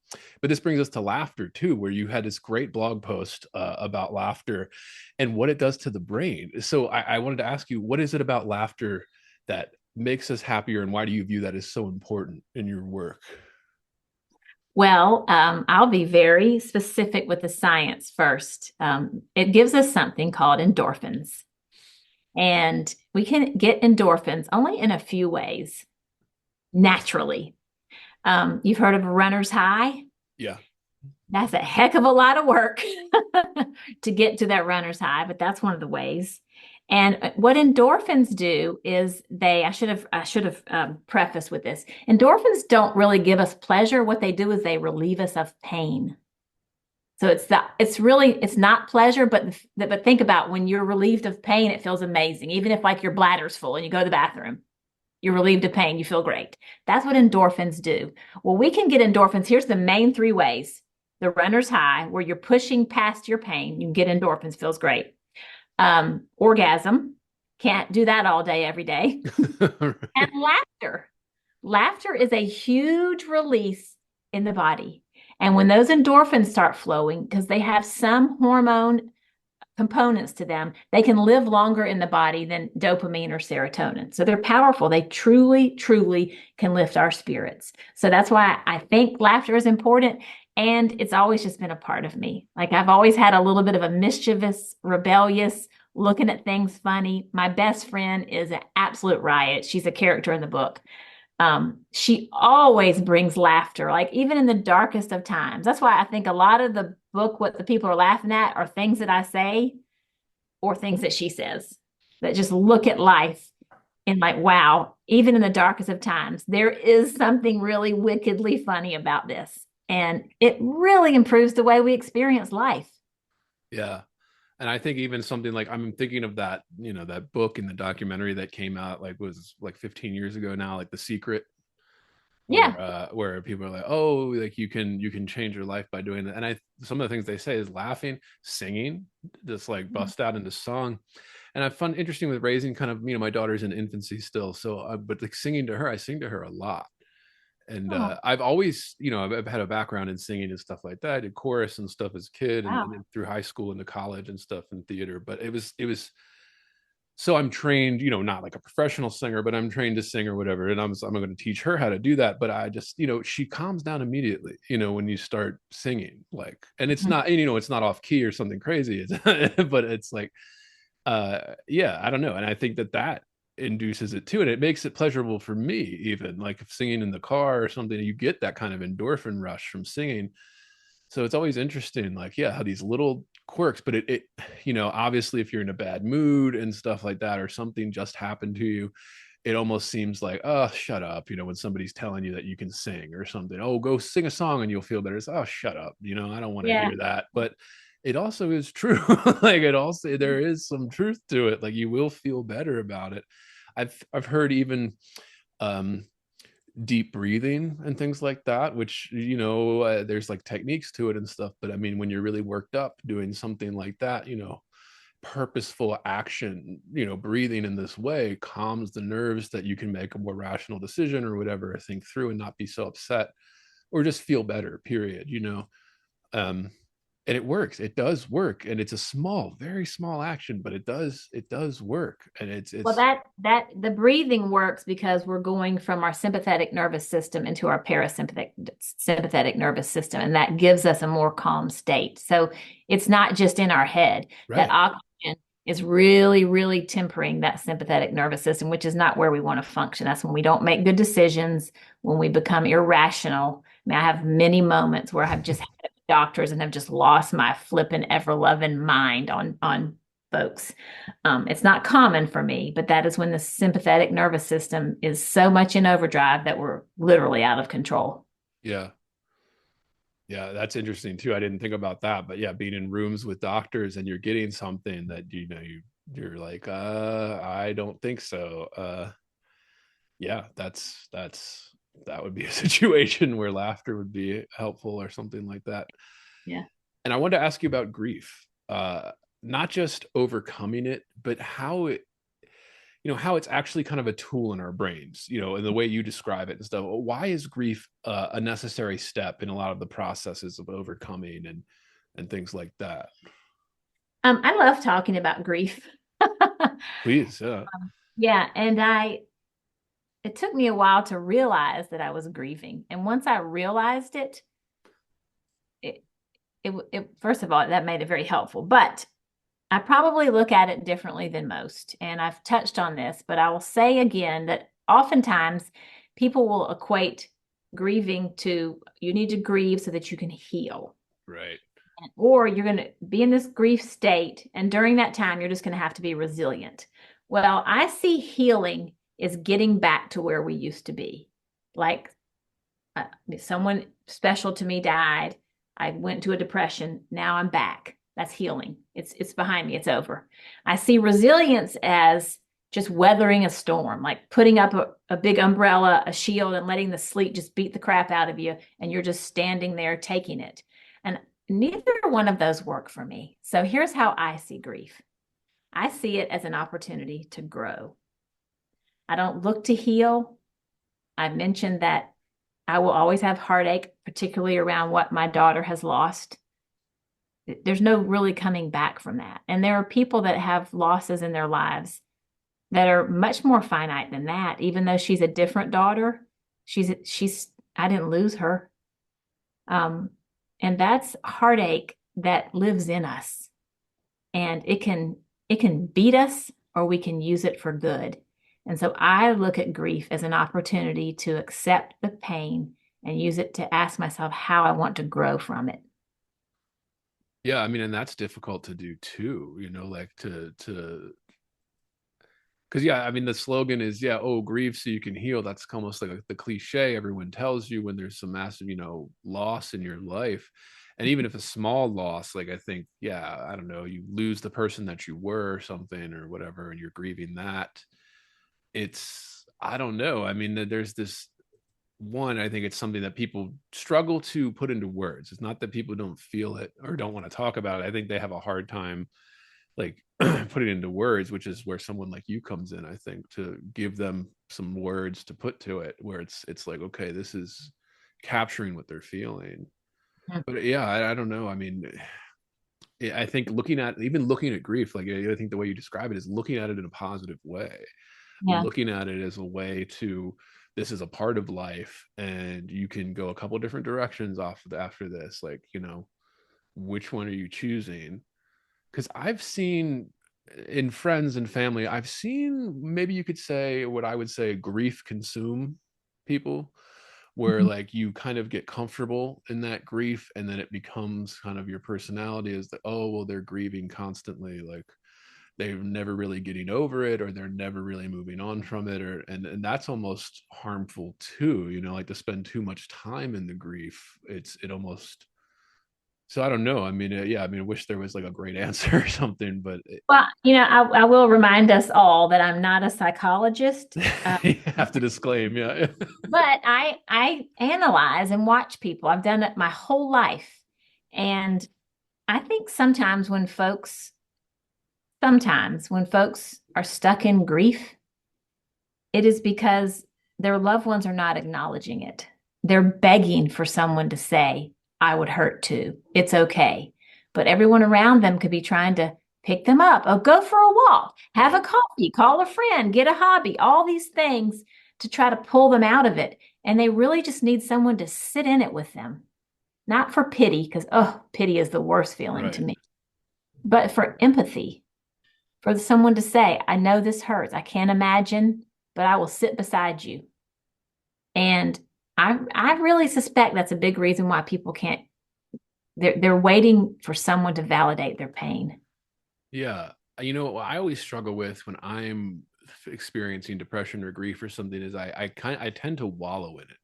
But this brings us to laughter too, where you had this great blog post about laughter and what it does to the brain. So I wanted to ask you, what is it about laughter that makes us happier, and why do you view that as so important in your work? Well, I'll be very specific with the science first. It gives us something called endorphins, and we can get endorphins only in a few ways, naturally. You've heard of a runner's high? Yeah. That's a heck of a lot of work to get to that runner's high, but that's one of the ways. And what endorphins do is I should have prefaced with this. Endorphins don't really give us pleasure. What they do is they relieve us of pain. So it's not pleasure, but think about when you're relieved of pain, it feels amazing. Even if like your bladder's full and you go to the bathroom, you're relieved of pain, you feel great. That's what endorphins do. Well, we can get endorphins. Here's the main three ways. The runner's high, where you're pushing past your pain, you can get endorphins, feels great. Orgasm, can't do that all day, every day. And laughter. Laughter is a huge release in the body. And when those endorphins start flowing, because they have some hormone components to them, they can live longer in the body than dopamine or serotonin. So they're powerful. They truly, truly can lift our spirits. So that's why I think laughter is important. And it's always just been a part of me. Like I've always had a little bit of a mischievous, rebellious, looking at things funny. My best friend is an absolute riot. She's a character in the book. She always brings laughter, like even in the darkest of times. That's why I think a lot of the book, what the people are laughing at, are things that I say or things that she says that just look at life and like, wow, even in the darkest of times, there is something really wickedly funny about this. And it really improves the way we experience life. Yeah. And I think even something like, I'm thinking of that, that book and the documentary that came out, was 15 years ago now, like The Secret, where people are like, oh, like you can change your life by doing that. And some of the things they say is laughing, singing, just like bust out into song. And I find interesting with raising kind of, my daughter's in infancy still. So, but like singing to her, I sing to her a lot. And I've always, I've had a background in singing and stuff like that. I did chorus and stuff as a kid, and then through high school into college and stuff in theater. But it was. So I'm trained, not like a professional singer, but I'm trained to sing or whatever. And I'm going to teach her how to do that. But I just, she calms down immediately, when you start singing, like, and it's not, it's not off key or something crazy, but it's like, yeah, I don't know. And I think that induces it too, and it makes it pleasurable for me. Even like if singing in the car or something, you get that kind of endorphin rush from singing. So it's always interesting, like, yeah, how these little quirks, but it obviously if you're in a bad mood and stuff like that, or something just happened to you, it almost seems like, oh, shut up, when somebody's telling you that you can sing or something, oh, go sing a song and you'll feel better. It's, oh, shut up, I don't want to hear that. But it also is true. Like there is some truth to it. Like you will feel better about it. I've heard even deep breathing and things like that, which there's like techniques to it and stuff. But I mean, when you're really worked up, doing something like that, purposeful action, breathing in this way calms the nerves, that you can make a more rational decision or whatever, think through and not be so upset, or just feel better, period. And it works. It does work. And it's a very small action, but it does work. And it's well, that the breathing works because we're going from our sympathetic nervous system into our sympathetic nervous system. And that gives us a more calm state. So it's not just in our head. Right. That oxygen is really, really tempering that sympathetic nervous system, which is not where we want to function. That's when we don't make good decisions, when we become irrational. I mean, I have many moments where I've just had doctors and have just lost my flippin' ever-loving mind on folks. It's not common for me, but that is when the sympathetic nervous system is so much in overdrive that we're literally out of control. Yeah, that's interesting too. I didn't think about that, but yeah, being in rooms with doctors and you're getting something that you're like, I don't think so. Yeah, that would be a situation where laughter would be helpful or something like that. Yeah. And I wanted to ask you about grief, not just overcoming it, but how it's actually kind of a tool in our brains, and the way you describe it and stuff. Why is grief a necessary step in a lot of the processes of overcoming and things like that? I love talking about grief. Please. Yeah. Yeah. And it took me a while to realize that I was grieving. And once I realized it first of all, that made it very helpful, but I probably look at it differently than most. And I've touched on this, but I will say again that oftentimes people will equate grieving to, you need to grieve so that you can heal. Right. or you're going to be in this grief state. And during that time, you're just going to have to be resilient. Well, I see healing is getting back to where we used to be. Like someone special to me died. I went to a depression. Now I'm back. That's healing. It's behind me. It's over. I see resilience as just weathering a storm, like putting up a big umbrella, a shield, and letting the sleet just beat the crap out of you. And you're just standing there taking it. And neither one of those work for me. So here's how I see grief. I see it as an opportunity to grow. I don't look to heal. I've mentioned that I will always have heartache, particularly around what my daughter has lost. There's no really coming back from that. And there are people that have losses in their lives that are much more finite than that. Even though she's a different daughter, I didn't lose her. And that's heartache that lives in us. And it can beat us, or we can use it for good. And so I look at grief as an opportunity to accept the pain and use it to ask myself how I want to grow from it. Yeah, I mean, and that's difficult to do too, like to because yeah, I mean, the slogan is, yeah, oh, grieve so you can heal. That's almost like the cliche everyone tells you when there's some massive, loss in your life. And even if a small loss, like I think, yeah, I don't know, you lose the person that you were or something or whatever, and you're grieving that. I don't know. I mean, there's this one, I think it's something that people struggle to put into words. It's not that people don't feel it or don't want to talk about it. I think they have a hard time like putting it into words, which is where someone like you comes in, I think, to give them some words to put to it, where it's like, okay, this is capturing what they're feeling. But yeah, I don't know. I mean, I think looking at grief, like I think the way you describe it is looking at it in a positive way. Yeah. Looking at it as a way to, this is a part of life, and you can go a couple different directions after this. Like, which one are you choosing? Because I've seen in friends and family, I've seen, maybe you could say what I would say, grief consume people, where like you kind of get comfortable in that grief, and then it becomes kind of your personality, is that, oh, well, they're grieving constantly, like they're never really getting over it, or they're never really moving on from it, and that's almost harmful too, like to spend too much time in the grief. It almost, so I don't know. I mean, yeah, I mean, I wish there was like a great answer or something, but Well, I will remind us all that I'm not a psychologist, you have to disclaim, yeah. but I analyze and watch people. I've done it my whole life. And I think sometimes when folks are stuck in grief, it is because their loved ones are not acknowledging it. They're begging for someone to say, I would hurt too. It's okay. But everyone around them could be trying to pick them up. Oh, go for a walk, have a coffee, call a friend, get a hobby, all these things to try to pull them out of it. And they really just need someone to sit in it with them. Not for pity, because, pity is the worst feeling to me, but for empathy, for someone to say, I know this hurts. I can't imagine, but I will sit beside you. And I really suspect that's a big reason why people can't, they're waiting for someone to validate their pain. Yeah. What I always struggle with when I'm experiencing depression or grief or something is I tend to wallow in it.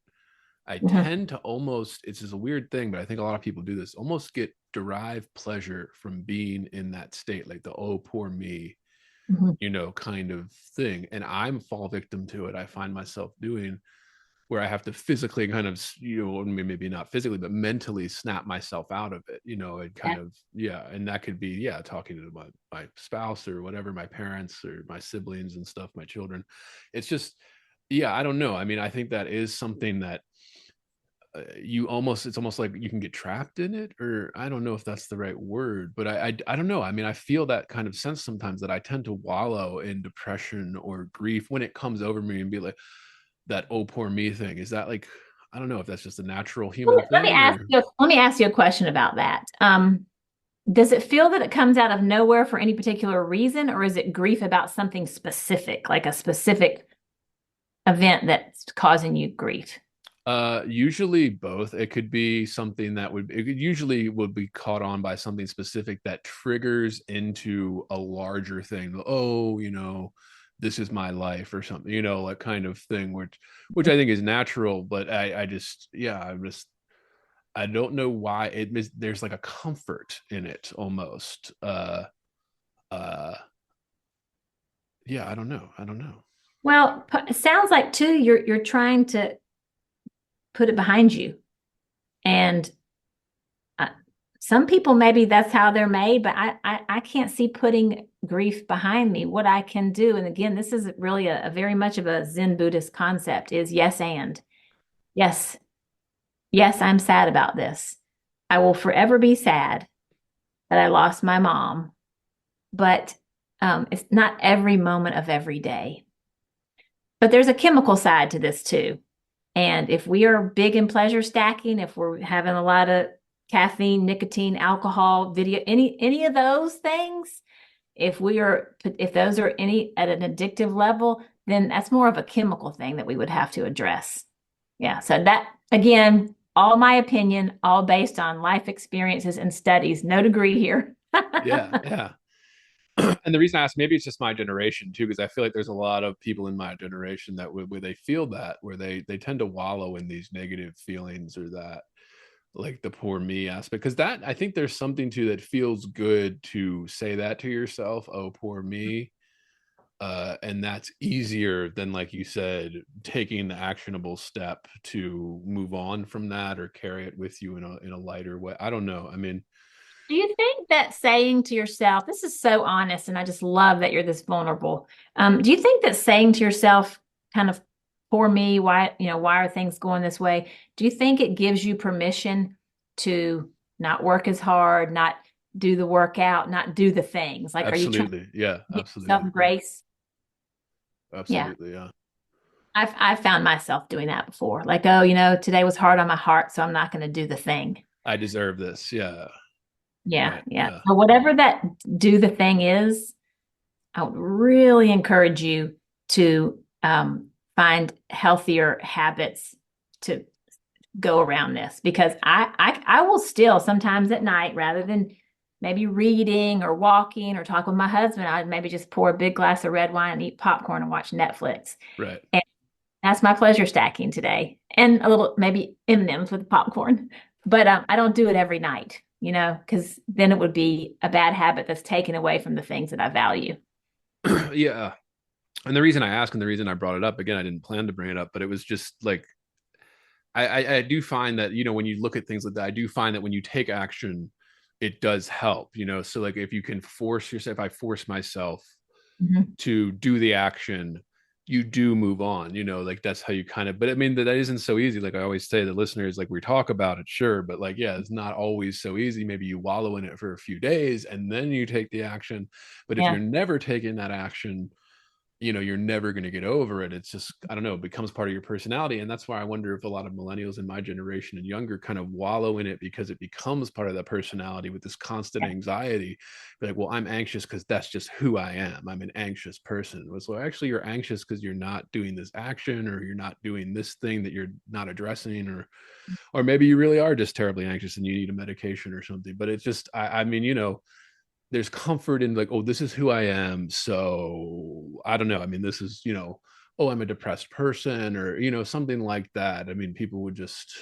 I tend to almost, it's just a weird thing, but I think a lot of people do this, almost derive pleasure from being in that state, like the, oh, poor me, kind of thing. And I'm fall victim to it. I find myself doing, where I have to physically kind of, maybe not physically, but mentally snap myself out of it, and kind of, and that could be, talking to my spouse or whatever, my parents or my siblings and stuff, my children. It's just, I don't know. I mean, I think that is something that it's almost like you can get trapped in it, or I don't know if that's the right word, but I don't know. I mean, I feel that kind of sense sometimes, that I tend to wallow in depression or grief when it comes over me, and be like, that, oh, poor me thing. Is that like, I don't know if that's just a natural human thing. Let me ask you a question about that. Does it feel that it comes out of nowhere for any particular reason, or is it grief about something specific, like a specific event that's causing you grief? Usually both. It could be something that usually would be caught on by something specific that triggers into a larger thing. Oh, this is my life or something, like kind of thing, which I think is natural, but I just, yeah, I don't know why there's like a comfort in it almost. Uh, yeah, I don't know. I don't know. Well, it sounds like too, you're trying to put it behind you. And uh, some people, maybe that's how they're made, but I can't see putting grief behind me. What I can do, and again, this is really a very much of a Zen Buddhist concept, is yes, and yes, yes, I'm sad about this. I will forever be sad that I lost my mom, but it's not every moment of every day. But there's a chemical side to this too. And if we are big in pleasure stacking, if we're having a lot of caffeine, nicotine, alcohol, video, any of those things, if those are any at an addictive level, then that's more of a chemical thing that we would have to address. Yeah. So that, again, all my opinion, all based on life experiences and studies, no degree here. Yeah, yeah. And the reason I ask, maybe it's just my generation too, because I feel like there's a lot of people in my generation that where they feel that, where they tend to wallow in these negative feelings, or that like the poor me aspect, because that, I think there's something to that feels good to say that to yourself, oh poor me. And that's easier than, like you said, taking the actionable step to move on from that or carry it with you in a lighter way. I don't know. I mean, Do you think that saying to yourself, this is so honest, and I just love that you're this vulnerable. Do you think that saying to yourself, kind of, poor me, why are things going this way? Do you think it gives you permission to not work as hard, not do the workout, not do the things? Like, are you trying to absolutely. Yeah, give yourself absolutely. grace? Yeah. Absolutely. Yeah. I've found myself doing that before. Like, oh, today was hard on my heart, so I'm not going to do the thing. I deserve this. Yeah. Yeah, Right. yeah. Yeah. So whatever that do the thing is, I would really encourage you to find healthier habits to go around this, because I will still sometimes at night, rather than maybe reading or walking or talk with my husband, I'd maybe just pour a big glass of red wine and eat popcorn and watch Netflix. Right. And that's my pleasure stacking today, and a little maybe M&Ms with popcorn. But I don't do it every night, because then it would be a bad habit that's taken away from the things that I value. Yeah. And the reason I ask, and the reason I brought it up, again, I didn't plan to bring it up, but it was just like, I do find that, when you look at things like that, I do find that when you take action, it does help, so like if you can force yourself, if I force myself Mhm. to do the action, you do move on, like that's how you kind of, but I mean, that isn't so easy. Like I always say to listeners, like we talk about it, sure, but like, yeah, it's not always so easy. Maybe you wallow in it for a few days and then you take the action. But if Yeah. you're never taking that action, you're never going to get over it. It's just, I don't know, it becomes part of your personality. And that's why I wonder if a lot of millennials in my generation and younger kind of wallow in it, because it becomes part of the personality with this constant anxiety. Like, well, I'm anxious because that's just who I am. I'm an anxious person. So actually you're anxious because you're not doing this action, or you're not doing this thing that you're not addressing, or maybe you really are just terribly anxious and you need a medication or something. But it's just, I mean, there's comfort in like, oh, this is who I am. So I don't know. I mean, this is, oh, I'm a depressed person, or, something like that. I mean, people would just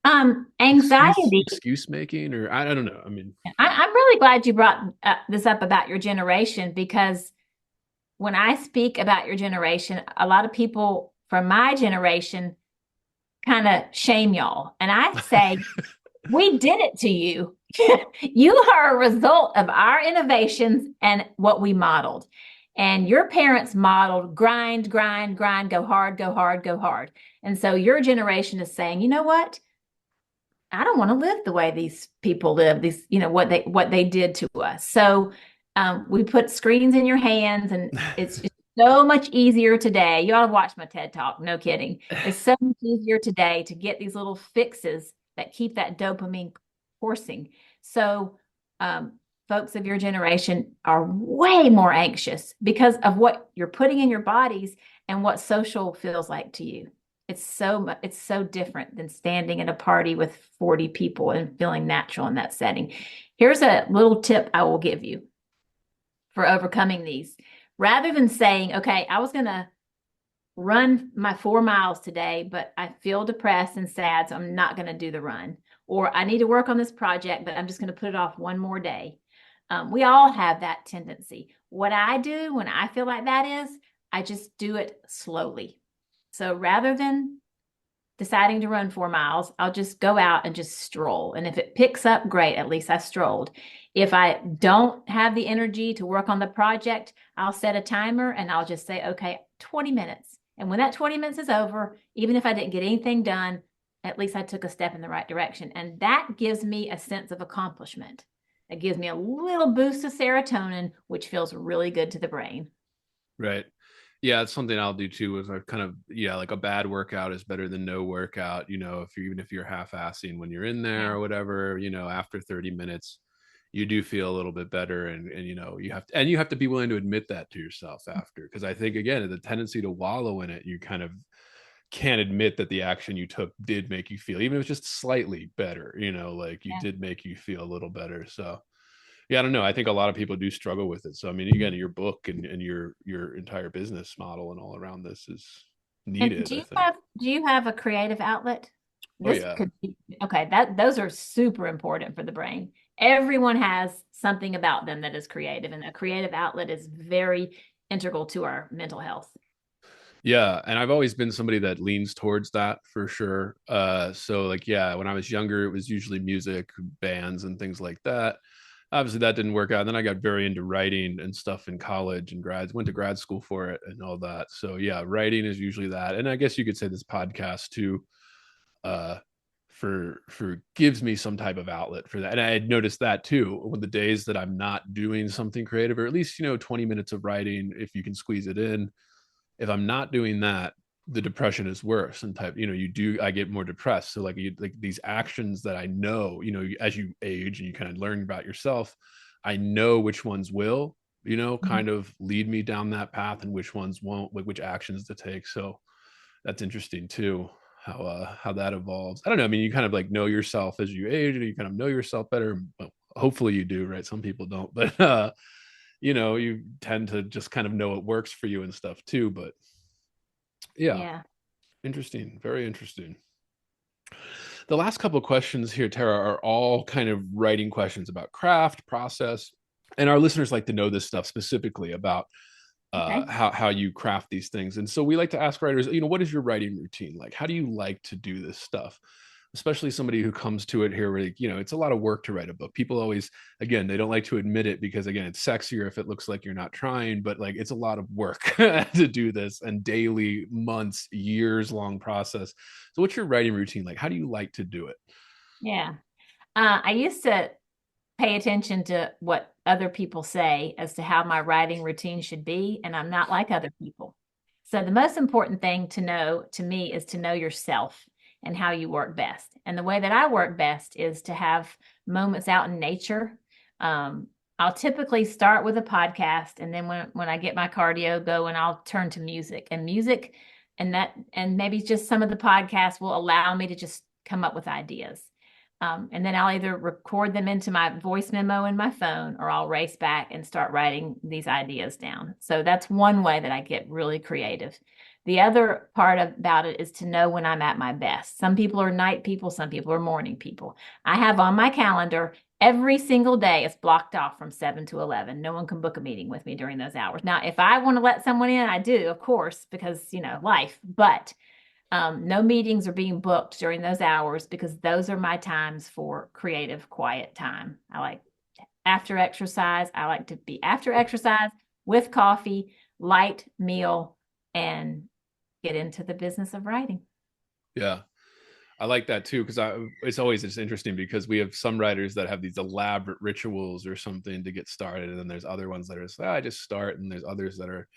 Anxiety. excuse making, or I don't know. I mean, I'm really glad you brought this up about your generation, because when I speak about your generation, a lot of people from my generation kind of shame y'all. And I say, we did it to you. You are a result of our innovations and what we modeled. And your parents modeled grind, grind, grind, go hard, go hard, go hard. And so your generation is saying, you know what? I don't want to live the way these people live, what they did to us. So we put screens in your hands, and it's just so much easier today. You ought to watch my TED Talk. No kidding. It's so much easier today to get these little fixes that keep that dopamine coursing. So folks of your generation are way more anxious because of what you're putting in your bodies and what social feels like to you. it's so different than standing at a party with 40 people and feeling natural in that setting. Here's a little tip I will give you for overcoming these. Rather than saying, okay, I was going to run my 4 miles today, but I feel depressed and sad, so I'm not going to do the run. Or I need to work on this project, but I'm just going to put it off one more day. We all have that tendency. What I do when I feel like that is, I just do it slowly. So rather than deciding to run 4 miles, I'll just go out and just stroll. And if it picks up, great, at least I strolled. If I don't have the energy to work on the project, I'll set a timer and I'll just say, okay, 20 minutes. And when that 20 minutes is over, even if I didn't get anything done, at least I took a step in the right direction. And that gives me a sense of accomplishment. It gives me a little boost of serotonin, which feels really good to the brain. Right. Yeah, it's something I'll do too. Is I kind of, like a bad workout is better than no workout. Even if you're half-assing when you're in there or whatever, after 30 minutes, you do feel a little bit better, and you have to be willing to admit that to yourself after, because I think again the tendency to wallow in it, you kind of can't admit that the action you took did make you feel, even if it's just slightly better, like you did make you feel a little better. So yeah, I don't know. I think a lot of people do struggle with it. So I mean, again, your book and your entire business model and all around this is needed. Do I you think. do you have a creative outlet? Oh yeah. Could be okay. Those are super important for the brain. Everyone has something about them that is creative, and a creative outlet is very integral to our mental health. Yeah, and I've always been somebody that leans towards that for sure. So like, yeah, when I was younger, it was usually music, bands, and things like that. Obviously, that didn't work out. And then I got very into writing and stuff in college and went to grad school for it and all that. So yeah, writing is usually that. And I guess you could say this podcast too, uh, for gives me some type of outlet for that. And I had noticed that too, when the days that I'm not doing something creative, or at least 20 minutes of writing, if you can squeeze it in, if I'm not doing that, the depression is worse. And I get more depressed. So like these actions that I know, as you age and you kind of learn about yourself, I know which ones will, kind of lead me down that path, and which ones won't, like which actions to take. So that's interesting too, how that evolves. I don't know. I mean, you kind of like know yourself as you age, and you kind of know yourself better. Well, hopefully you do, right? Some people don't, but you tend to just kind of know what works for you and stuff too. But yeah. Interesting. Very interesting. The last couple of questions here, Tara, are all kind of writing questions about craft, process, and our listeners like to know this stuff specifically about how you craft these things. And so we like to ask writers, what is your writing routine like? How do you like to do this stuff? Especially somebody who comes to it here, where, it's a lot of work to write a book. People always, again, they don't like to admit it because, again, it's sexier if it looks like you're not trying, but like it's a lot of work to do this, and daily, months, years long process. So what's your writing routine like? How do you like to do it? Yeah. I used to pay attention to what other people say as to how my writing routine should be, and I'm not like other people. So the most important thing to know to me is to know yourself and how you work best. And the way that I work best is to have moments out in nature. I'll typically start with a podcast, and then when I get my cardio going, I'll turn to music. And music and maybe just some of the podcasts will allow me to just come up with ideas. And then I'll either record them into my voice memo in my phone, or I'll race back and start writing these ideas down. So that's one way that I get really creative. The other part about it is to know when I'm at my best. Some people are night people, some people are morning people. I have on my calendar every single day, it's blocked off from 7 to 11. No one can book a meeting with me during those hours. Now, if I want to let someone in, I do, of course, because, life. But no meetings are being booked during those hours, because those are my times for creative, quiet time. I like after exercise. I like to be after exercise with coffee, light meal, and get into the business of writing. Yeah. I like that too, because it's interesting because we have some writers that have these elaborate rituals or something to get started, and then there's other ones that are I just start, and there's others that are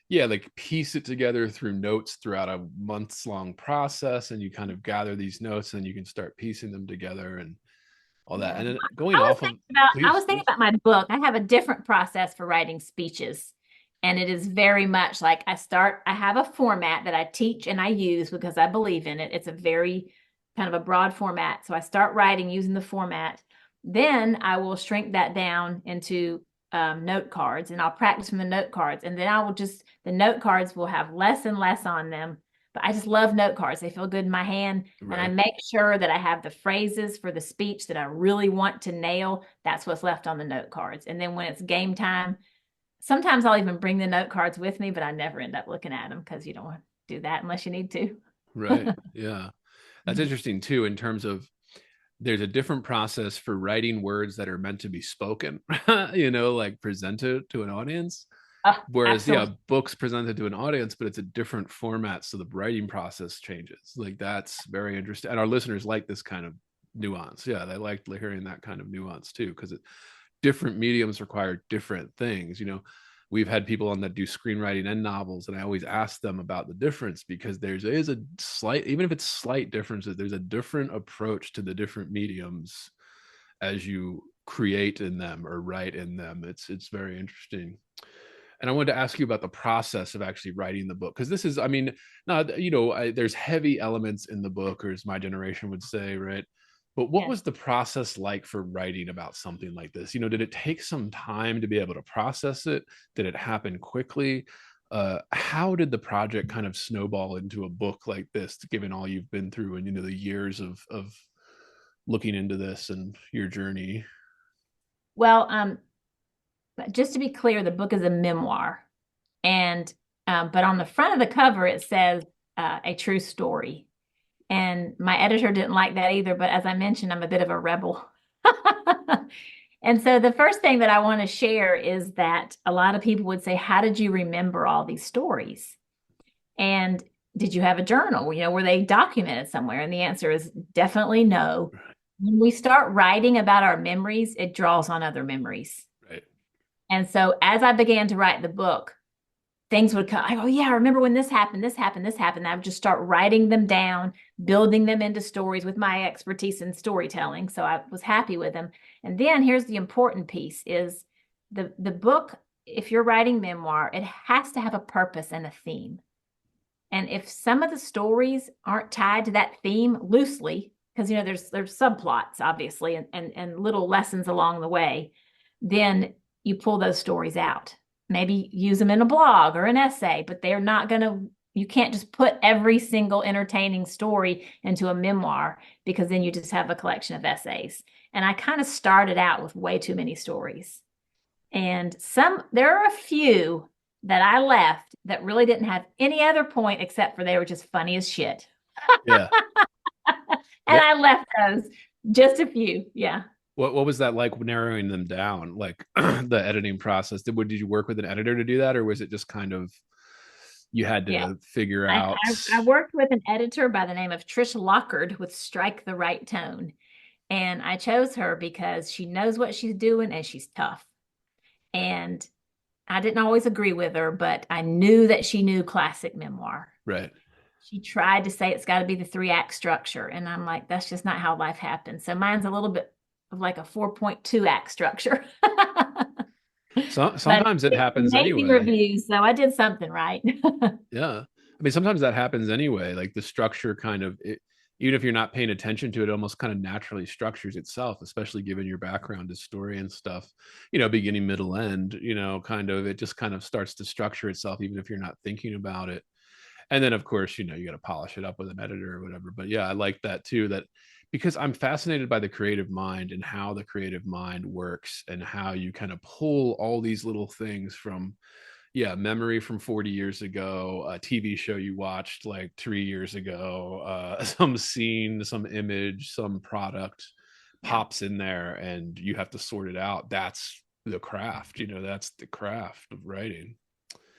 like piece it together through notes throughout a months long process, and you kind of gather these notes, and you can start piecing them together and all that. And then I was thinking about my book. I have a different process for writing speeches. And it is very much like I have a format that I teach and I use because I believe in it. It's a very kind of a broad format. So I start writing using the format. Then I will shrink that down into note cards, and I'll practice from the note cards. And then the note cards will have less and less on them. But I just love note cards. They feel good in my hand. Right. And I make sure that I have the phrases for the speech that I really want to nail. That's what's left on the note cards. And then when it's game time, sometimes I'll even bring the note cards with me, but I never end up looking at them because you don't want to do that unless you need to. Right. Yeah. That's interesting too, in terms of there's a different process for writing words that are meant to be spoken, like presented to an audience. Whereas, Absolutely. books presented to an audience, but it's a different format. So the writing process changes. Like, that's very interesting. And our listeners like this kind of nuance. Yeah. They like hearing that kind of nuance too, because different mediums require different things. We've had people on that do screenwriting and novels, and I always ask them about the difference, because there is a slight, even if it's slight differences, there's a different approach to the different mediums as you create in them or write in them. It's very interesting. And I wanted to ask you about the process of actually writing the book, because this is, there's heavy elements in the book, or as my generation would say, right? But what was the process like for writing about something like this? Did it take some time to be able to process it? Did it happen quickly? How did the project kind of snowball into a book like this, given all you've been through and, the years of looking into this and your journey? Well, just to be clear, the book is a memoir. And, but on the front of the cover, it says a true story. And my editor didn't like that either. But as I mentioned, I'm a bit of a rebel. And so the first thing that I want to share is that a lot of people would say, how did you remember all these stories? And did you have a journal? Were they documented somewhere? And the answer is definitely no. When we start writing about our memories, it draws on other memories. Right. And so as I began to write the book, things would come. I go, yeah, I remember when this happened, this happened, this happened. I would just start writing them down, building them into stories with my expertise in storytelling. So I was happy with them. And then here's the important piece is the book, if you're writing memoir, it has to have a purpose and a theme. And if some of the stories aren't tied to that theme loosely, because there's subplots, obviously, and little lessons along the way, then you pull those stories out. Maybe use them in a blog or an essay, but they're not going to, you can't just put every single entertaining story into a memoir, because then you just have a collection of essays. And I kind of started out with way too many stories. And there are a few that I left that really didn't have any other point except for they were just funny as shit. Yeah. And I left those, just a few. Yeah. What was that like, narrowing them down, like the editing process? Did you work with an editor to do that, or was it just kind of you had to figure out? I worked with an editor by the name of Trish Lockard with Strike the Right Tone. And I chose her because she knows what she's doing and she's tough. And I didn't always agree with her, but I knew that she knew classic memoir. Right. She tried to say it's got to be the 3-act structure. And I'm like, that's just not how life happens. So mine's a little bit of like a 4.2-act structure. So sometimes it happens anyway. Reviews, so I did something right. Yeah. I mean, sometimes that happens anyway. Like the structure kind of, even if you're not paying attention to it, almost kind of naturally structures itself, especially given your background as story and stuff, beginning, middle, end, it just kind of starts to structure itself, even if you're not thinking about it. And then, of course, you got to polish it up with an editor or whatever. But yeah, I like that too, because I'm fascinated by the creative mind and how the creative mind works, and how you kind of pull all these little things from, memory from 40 years ago, a TV show you watched like 3 years ago, some scene, some image, some product pops in there, and you have to sort it out. That's the craft, that's the craft of writing.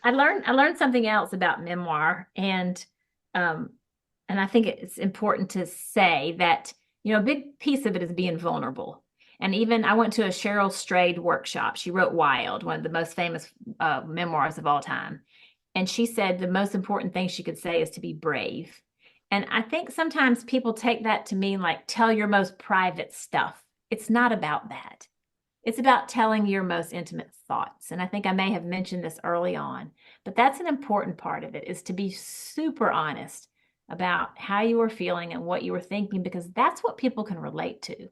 I learned something else about memoir, and I think it's important to say that, a big piece of it is being vulnerable. And even I went to a Cheryl Strayed workshop. She wrote Wild, one of the most famous memoirs of all time. And she said the most important thing she could say is to be brave. And I think sometimes people take that to mean like, tell your most private stuff. It's not about that. It's about telling your most intimate thoughts. And I think I may have mentioned this early on, but that's an important part of it, is to be super honest about how you were feeling and what you were thinking, because that's what people can relate to.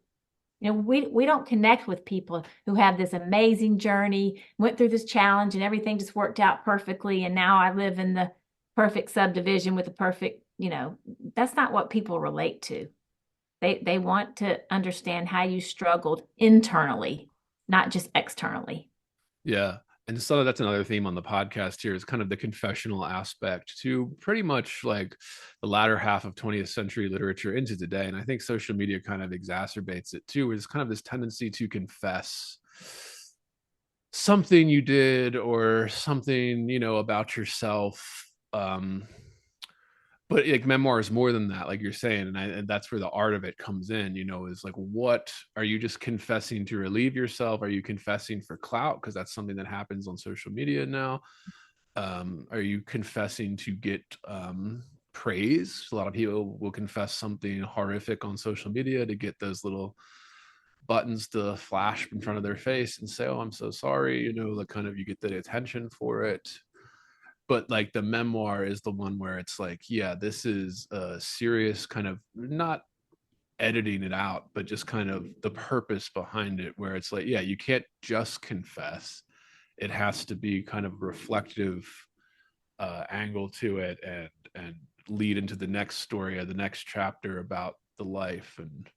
We don't connect with people who have this amazing journey, went through this challenge and everything just worked out perfectly. And now I live in the perfect subdivision with the perfect, that's not what people relate to. They want to understand how you struggled internally, not just externally. Yeah. And so that's another theme on the podcast here, is kind of the confessional aspect to pretty much like the latter half of 20th century literature into today. And I think social media kind of exacerbates it too. Is kind of this tendency to confess something you did or something, about yourself. But like memoir is more than that, like you're saying, and that's where the art of it comes in. Is like, what are you just confessing to relieve yourself? Are you confessing for clout, because that's something that happens on social media now? Are you confessing to get praise? A lot of people will confess something horrific on social media to get those little buttons to flash in front of their face and say, oh, I'm so sorry, like kind of you get the attention for it. But like the memoir is the one where it's like, yeah, this is a serious kind of, not editing it out, but just kind of the purpose behind it, where it's like, yeah, you can't just confess. It has to be kind of reflective angle to it, and lead into the next story or the next chapter about the life. And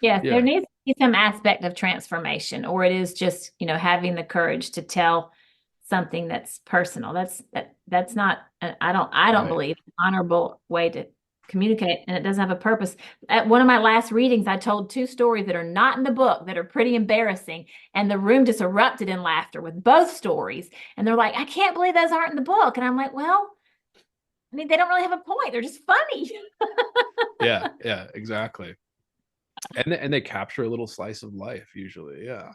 Yes, there needs to be some aspect of transformation, or it is just, having the courage to tell something that's personal. That's not, I don't Right. believe, an honorable way to communicate, and it doesn't have a purpose. At one of my last readings, I told 2 stories that are not in the book that are pretty embarrassing, and the room just erupted in laughter with both stories. And they're like, I can't believe those aren't in the book. And I'm like, well, I mean, they don't really have a point. They're just funny. Yeah, exactly. And they capture a little slice of life usually. Yeah.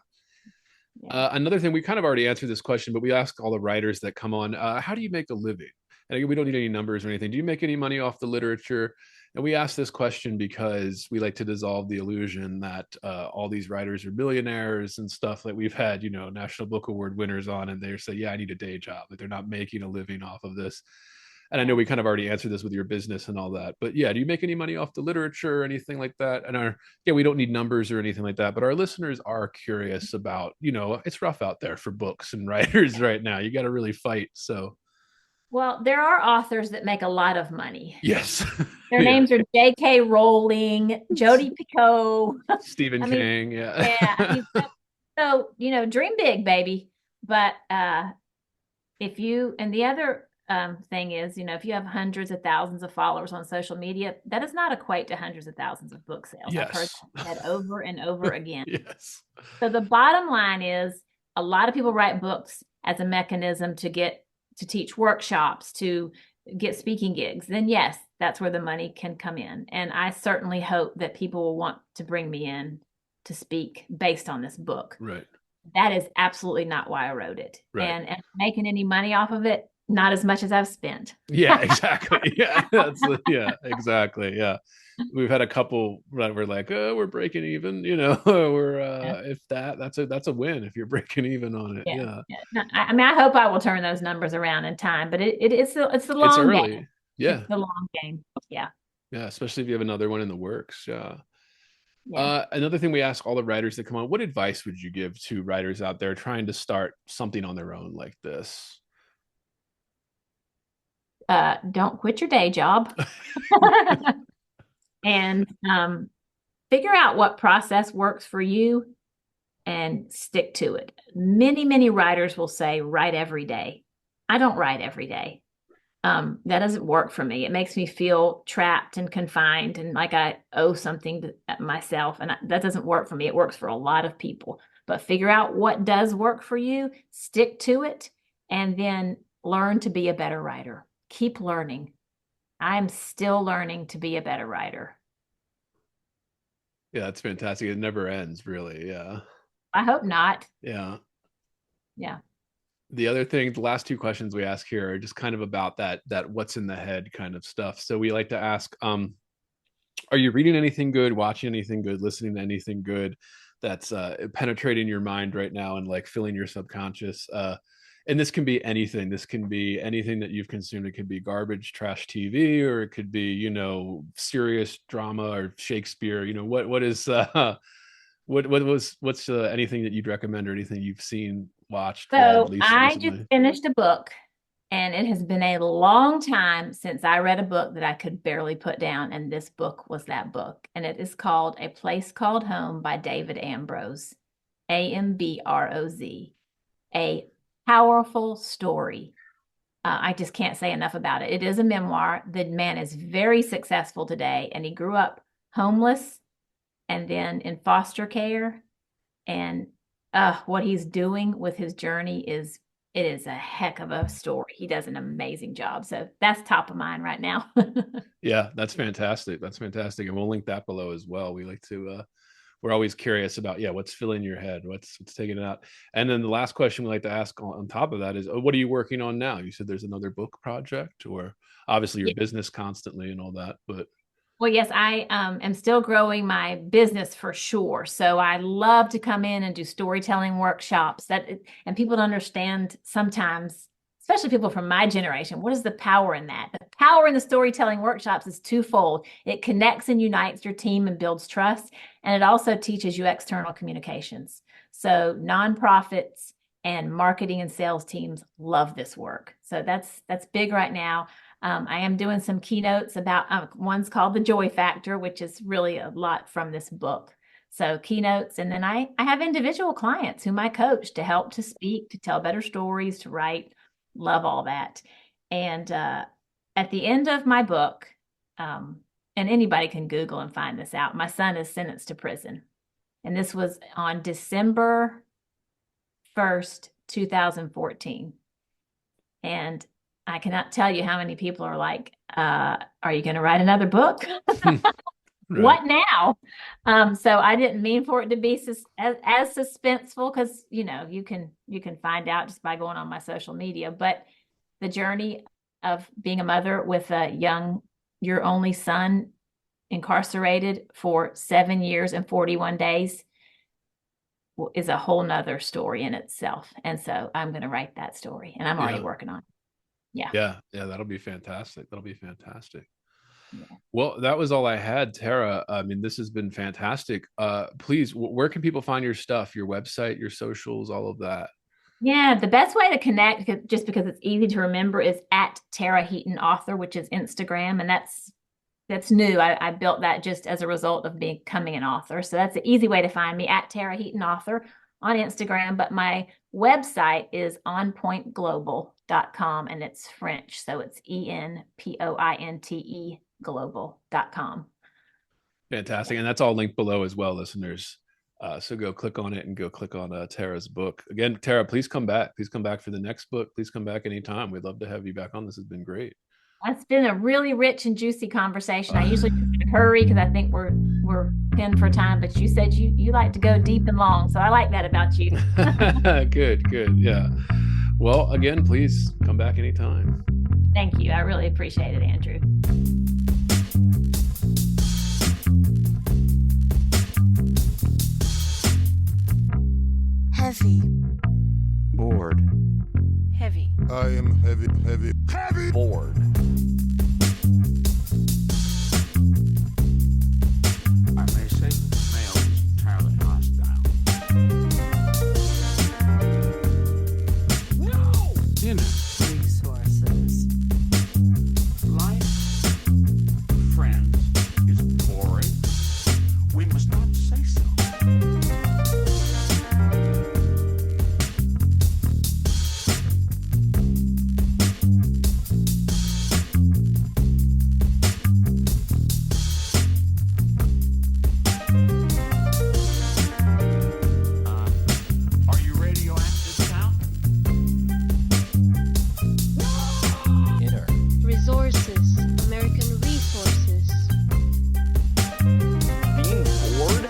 Another thing, we kind of already answered this question, but we ask all the writers that come on, how do you make a living? And again, we don't need any numbers or anything. Do you make any money off the literature? And we ask this question because we like to dissolve the illusion that all these writers are millionaires and stuff. Like we've had, National Book Award winners on, and they say, yeah, I need a day job. Like they're not making a living off of this. And I know we kind of already answered this with your business and all that, but yeah, do you make any money off the literature or anything like that? And we don't need numbers or anything like that, but our listeners are curious about, it's rough out there for books and writers right now. You got to really fight. So, Well, there are authors that make a lot of money. yes. Their names are J.K. Rowling, Jodi Picoult, Stephen King. So, dream big, baby. But and the other thing is, if you have hundreds of thousands of followers on social media, that does not equate to hundreds of thousands of book sales. Yes. I've heard that over and over again. Yes. So the bottom line is, a lot of people write books as a mechanism to teach workshops, to get speaking gigs. Then yes, that's where the money can come in. And I certainly hope that people will want to bring me in to speak based on this book. Right. That is absolutely not why I wrote it. Right. And making any money off of it, not as much as I've spent. Yeah, exactly. Yeah, exactly. Yeah. We've had a couple that were like, oh, we're breaking even, we're if that's a win if you're breaking even on it. Yeah. I mean, I hope I will turn those numbers around in time, but it's the long game. Yeah. It's the long game. Yeah. Yeah, especially if you have another one in the works. Yeah. Another thing we ask all the writers that come on, what advice would you give to writers out there trying to start something on their own like this? Don't quit your day job. And figure out what process works for you and stick to it. Many, many writers will say, write every day. I don't write every day. That doesn't work for me. It makes me feel trapped and confined and like I owe something to myself. And that doesn't work for me. It works for a lot of people. But figure out what does work for you, stick to it, and then learn to be a better writer. Keep learning. I'm still learning to be a better writer. Yeah, that's fantastic. It never ends, really. Yeah. I hope not. Yeah. Yeah. The other thing, the last 2 questions we ask here are just kind of about that what's in the head kind of stuff. So we like to ask, are you reading anything good, watching anything good, listening to anything good that's penetrating your mind right now and like filling your subconscious. And this can be anything. This can be anything that you've consumed. It could be garbage, trash TV, or it could be, serious drama or Shakespeare. What is what's anything that you'd recommend or anything you've seen, watched, read So I just recently? finished a book, and it has been a long time since I read a book that I could barely put down, and this book was that book. And it is called A Place Called Home by David Ambrose, Ambroz. A powerful story. I just can't say enough about it. It is a memoir. The man is very successful today, and he grew up homeless and then in foster care. And what he's doing with his journey is a heck of a story. He does an amazing job. So that's top of mind right now. Yeah, that's fantastic. That's fantastic. And we'll link that below as well. We like to we're always curious about, what's filling your head, what's taking it out. And then the last question we like to ask on top of that is, what are you working on now? You said there's another book project, or obviously your business constantly and all that, but Well, yes, I am still growing my business for sure. So I love to come in and do storytelling workshops and people don't understand sometimes, especially people from my generation, what is the power in that? The power in the storytelling workshops is twofold. It connects and unites your team and builds trust. And it also teaches you external communications. So nonprofits and marketing and sales teams love this work. So that's big right now. I am doing some keynotes about, one's called The Joy Factor, which is really a lot from this book. So keynotes, and then I have individual clients whom I coach to help to speak, to tell better stories, to write, love all that. And at the end of my book, and anybody can Google and find this out, my son is sentenced to prison. And this was on December 1st, 2014. And I cannot tell you how many people are like, are you going to write another book? Right. What now? So I didn't mean for it to be as suspenseful, because, you can find out just by going on my social media. But the journey of being a mother with your only son incarcerated for 7 years and 41 days is a whole nother story in itself. And so I'm going to write that story, and I'm already working on it. Yeah. That'll be fantastic. That'll be fantastic. Yeah. Well, that was all I had, Tara. I mean, this has been fantastic. Please, where can people find your stuff, your website, your socials, all of that? Yeah, the best way to connect, just because it's easy to remember, is at Tara Heaton Author, which is Instagram, and that's new. I built that just as a result of becoming an author. So that's an easy way to find me, at Tara Heaton Author on Instagram. But my website is onpointglobal.com, and it's French. So it's ENPOINTE global.com. Fantastic. And that's all linked below as well, listeners. So go click on it and go click on Tara's book. Again, Tara, please come back. Please come back for the next book. Please come back anytime. We'd love to have you back on. This has been great. It's been a really rich and juicy conversation. I usually hurry because I think we're pinned for time, but you said you like to go deep and long. So I like that about you. Good. Yeah. Well, again, please come back anytime. Thank you. I really appreciate it, Andrew. Heavy. Bored. Heavy. I am heavy, heavy, heavy. Bored. I may say that the male is entirely hostile. No! Resources. Life, friends, is boring. We must not say so. Are you radioactive now? Inner. Resources, American resources. Being bored?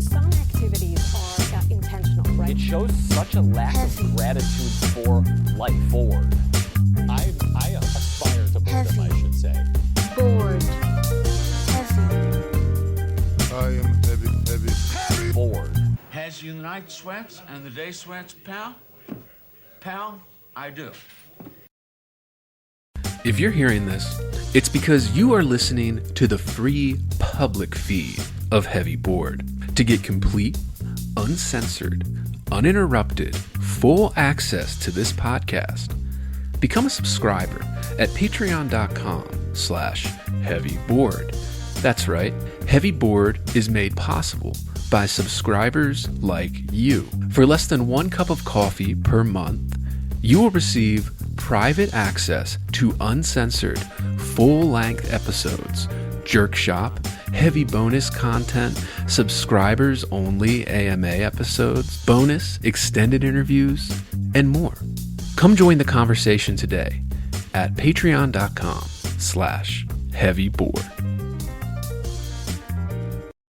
Some activities are intentional, right? It shows such a lack Heavy. of gratitude for life. Bored. I aspire to boredom, Heavy. I should say. Bored. Heavy. I I am heavy. bored. Has you the night sweats and the day sweats, pal? Pal, I do. If you're hearing this, it's because you are listening to the free public feed of Heavy Board. To get complete, uncensored, uninterrupted, full access to this podcast, become a subscriber at patreon.com/heavyboard. That's right, Heavy Board is made possible by subscribers like you. For less than 1 cup of coffee per month, you will receive private access to uncensored, full-length episodes, Jerk Shop, heavy bonus content, subscribers-only AMA episodes, bonus extended interviews, and more. Come join the conversation today at patreon.com/heavyboard.